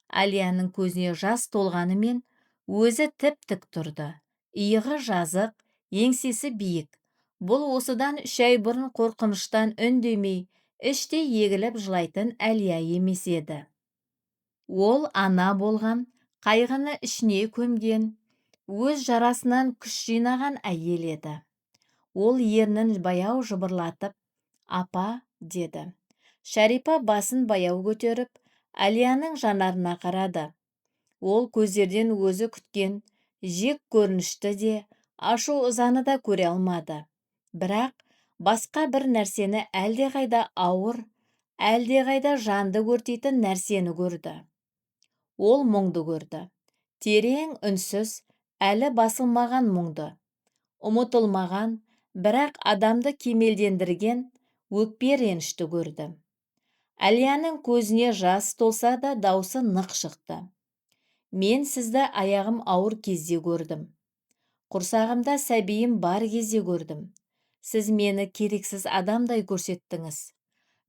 Әлияның көзіне жас толғанымен, өзі тіп-тік тұрды. Иығы жазық, еңсесі биік. Бұл осыдан 3 ай бұрын қорқыныштан үндемей, іштей егіліп жылайтын Әлия емес еді. Ол ана болған, қайғыны ішіне көмген, өз жарасынан күш жинаған әйел еді. Ол ернін баяу жыбырлатып, апа, деді. Шарипа басын баяу көтеріп, Әлияның жанарына қарады. Ол көздерден өзі күткен, жек көрінішті де, ашу ызаны да көре алмады. Бірақ басқа бір нәрсені әлдеқайда ауыр, әлдеқайда жанды өртейтін нәрсені көрді. Ол мұңды көрді. Терең, үнсіз, әлі басылмаған мұңды. Ұмытылмаған, бірақ адамды кемелдендірген өкпе ренішті көрді. Әлияның көзіне жас толса да даусы нық шықты. Мен сізді аяғым ауыр кезде көрдім. Құрсағымда сәбиім бар кезде көрдім. Сіз мені керексіз адамдай көрсеттіңіз.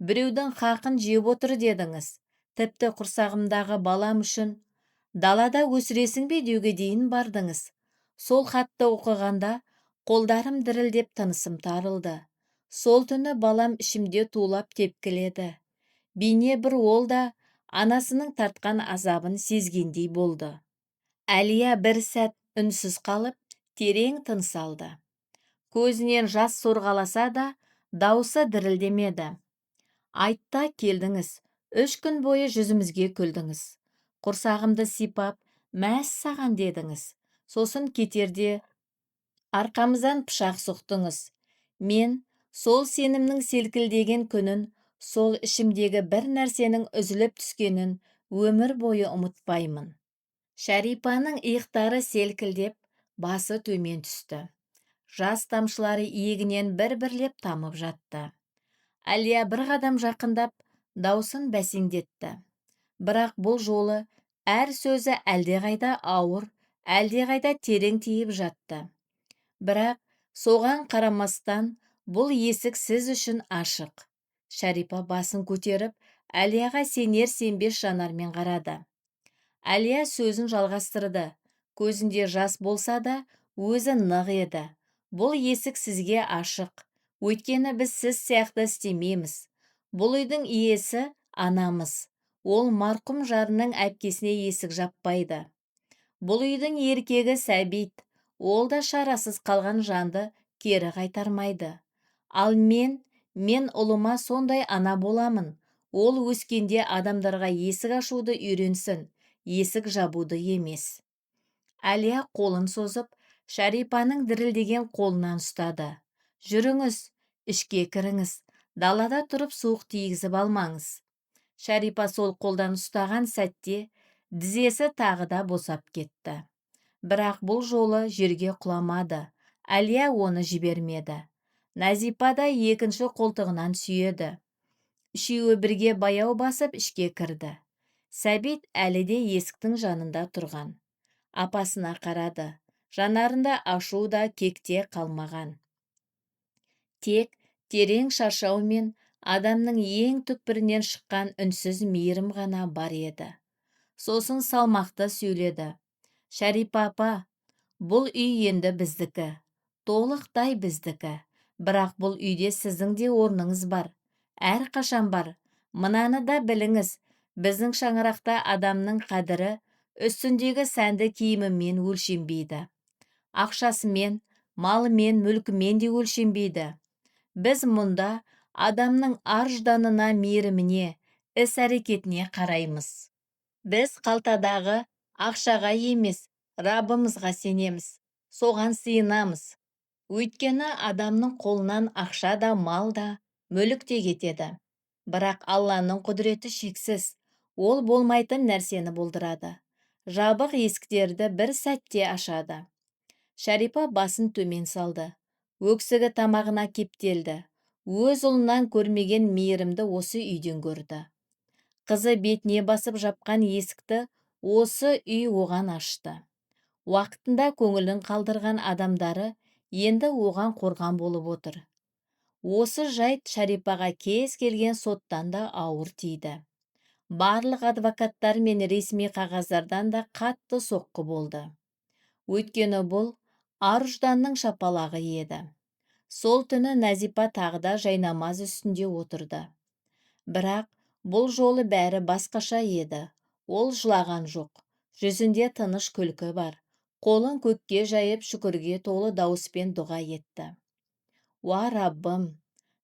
Біреудің хақын жеп отыр дедіңіз. Тіпті құрсағымдағы балам үшін далада өсіресің бе деуге дейін бардыңыз. Сол хатты оқығанда қолдарым дірілдеп тынысым тарылды. Сол түні балам ішімде тулап тепкіледі. Бейне бір ол да анасының тартқан азабын сезгендей болды. Әлия бір сәт үнсіз қалып, терең тыныс алды. Көзінен жас сорғаласа да, даусы дірілдемеді. Айтта келдіңіз, 3 күн бойы жүзімізге күлдіңіз. Құрсағымды сипап, мәс саған дедіңіз. Сосын кетерде арқамыздан пышақ соқтыңыз. Мен сол сенімнің селкілдеген күнін, сол ішімдегі бір нәрсенің үзіліп түскенін өмір бойы ұмытпаймын. Шарипаның иықтары селкілдеп, басы төмен түсті. Жас тамшылары иегінен бір-бірлеп тамып жатты. Әлия бір қадам жақындап, даусын бәсеңдетті. Бірақ бұл жолы әр сөзі әлдеқайда ауыр, әлдеқайда терең тиіп жатты. Бірақ соған қарамастан бұл есік сіз үшін ашық. Шарипа басын көтеріп, Әлияға сенер-сенбес жанармен қарады. Әлия сөзін жалғастырды. Көзінде жас болса да, өзі нық еді. Бұл есік сізге ашық. Өйткені біз сіз сияқты істемейміз. Бұл үйдің иесі анамыз. Ол марқұм жарының әпкесіне есік жаппайды. Бұл үйдің еркегі Сәбит. Ол да шарасыз қалған жанды кері қайтармайды. Ал мен ұлыма сондай ана боламын. Ол өскенде адамдарға есік ашуды үйренсін, есік жабуды емес. Әлия қолын созып, Шарипаның дірілдеген қолынан ұстады. Жүріңіз, ішке кіріңіз, далада тұрып суық тигізіп алмаңыз. Шарипа сол қолдан ұстаған сәтте тізесі тағы да босап кетті. Бірақ бұл жолы жерге құламады. Әлия оны жібермеді. Назипа да екінші қолтығынан сүйеді. Үшеуі бірге баяу басып ішке кірді. Сәбит әлі де есіктің жанында тұрған. Апасына қарады. Жанарында ашу да кекте қалмаған. Тек терең шаршау мен адамның ең түкпірінен шыққан үнсіз мейірім ғана бар еді. Сосын салмақты сөйледі. Шарипа апа, бұл үй енді біздікі. Толықтай біздікі. Бірақ бұл үйде сіздің де орныңыз бар. Әрқашан бар. Мынаны да біліңіз, біздің шаңырақта адамның қадірі үстіндегі сәнді киімімен өлшенбейді. Ақшасымен, малымен, мүлкімен де өлшенбейді. Біз мұнда адамның ар-жданына, мейіріміне, іс-әрекетіне қараймыз. Біз қалтадағы ақшаға емес, Раббымызға сенеміз, соған сыйынамыз. Өйткені адамның қолынан ақша да, мал да, мүлік те кетеді. Бірақ Алланың құдіреті шексіз, ол болмайтын нәрсені болдырады. Жабық есіктерді бір сәтте ашады. Шарипа басын төмен салды. Өксігі тамағына кептелді. Өз ұлынан көрмеген мейірімді осы үйден көрді. Қызы бетіне басып жапқан есікті осы үй оған ашты. Уақытында көңілін қалдырған адамдары енді оған қорған болып отыр. Осы жайт Шарипаға кез келген соттан да ауыр тиді. Барлық адвокаттар мен ресми қағаздардан да қатты соққы болды. Өйткені бұл ар-жданның шапалағы еді. Сол түні Назипа тағы да жайнамаз үстінде отырды. Бірақ бұл жолы бәрі басқаша еді. Ол жылаған жоқ. Жүзінде тыныш күлкі бар. Қолын көкке жайып шүкірге толы дауыспен дұға етті. Уа Раббым,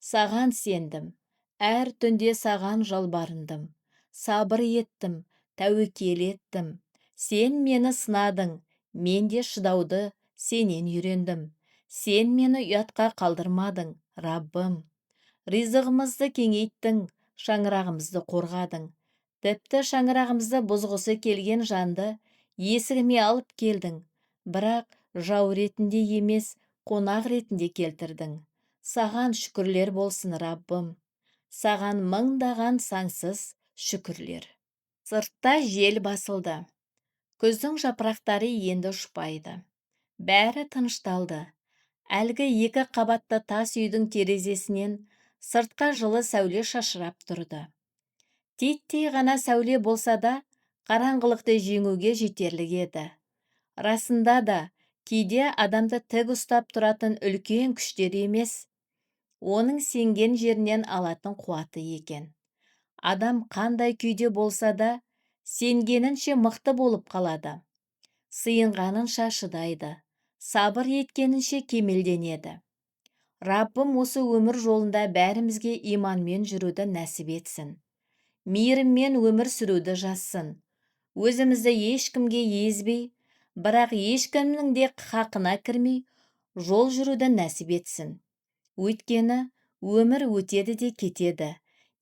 саған сендім. Әр түнде саған жалбарындым. Сабыр еттім, тәуекел еттім. Сен мені сынадың, мен де шыдауды сенен үйрендім. Сен мені ұятқа қалдырмадың, Раббым. Ризығымызды кеңейттің, шаңырағымызды қорғадың. Тіпті шаңырағымызды бұзғысы келген жанды есігіме алып келдің. Бірақ жау ретінде емес, қонақ ретінде келтірдің. Саған шүкірлер болсын, Раббым. Саған мыңдаған сансыз шүкірлер. Сыртта жел басылды. Күздің жапырақтары енді ұшпайды. Бәрі тынышталды. Әлгі 2 қабатты тас үйдің терезесінен сыртқа жылы сәуле шашырап тұрды. Титтей ғана сәуле болса да, қараңғылықты жеңуге жетерлік еді. Расында да, кейде адамды тік ұстап тұратын үлкен күштер емес, оның сенген жерінен алатын қуаты екен. Адам қандай күйде болса да, сенгенінше мықты болып қалады. Сыйынғанынша шыдайды, сабыр еткенінше кемелденеді. Раббым осы өмір жолында бәрімізге иманмен жүруді нәсіп етсін. Мейіріммен өмір сүруді жазсын. Өзімізді ешкімге езбей, бірақ ешкімнің де хақына кірмей, жол жүруді нәсіп етсін. Өйткені өмір өтеді де кетеді.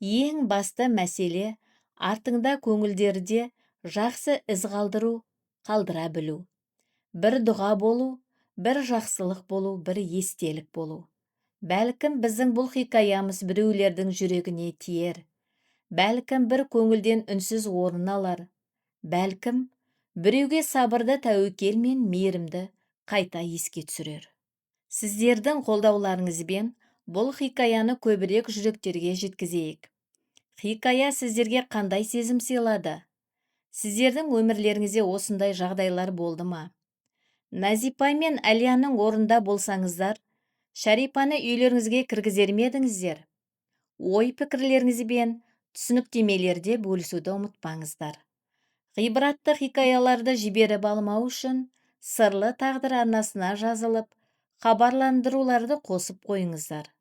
Ең басты мәселе артыңда көңілдерде жақсы із қалдыра білу. Бір дұға болу, бір жақсылық болу, бір естелік болу. Бәлкім біздің бұл хикаямыз біреулердің жүрегіне тиер. Бәлкім бір көңілден үнсіз орын алар. Бәлкім біреуге сабырды, тәуекел мен мейірімді қайта еске түсірер. Сіздердің қолдауларыңызбен бұл хикаяны көбірек жүректерге жеткізейік. Хикая сіздерге қандай сезім сыйлады? Сіздердің өмірлеріңізде осындай жағдайлар болды ма? Назипа мен Әлияның орында болсаңыздар, Шарипаны үйлеріңізге кіргізер ме едіңіздер? Ой пікірлеріңізбен түсініктемелерде бөлісуді ұмытпаңыздар. Ғибратты хикаяларды жіберіп алмау үшін сырлы тағдыр арнасына жазылып, хабарландыруларды қосып қойыңыздар.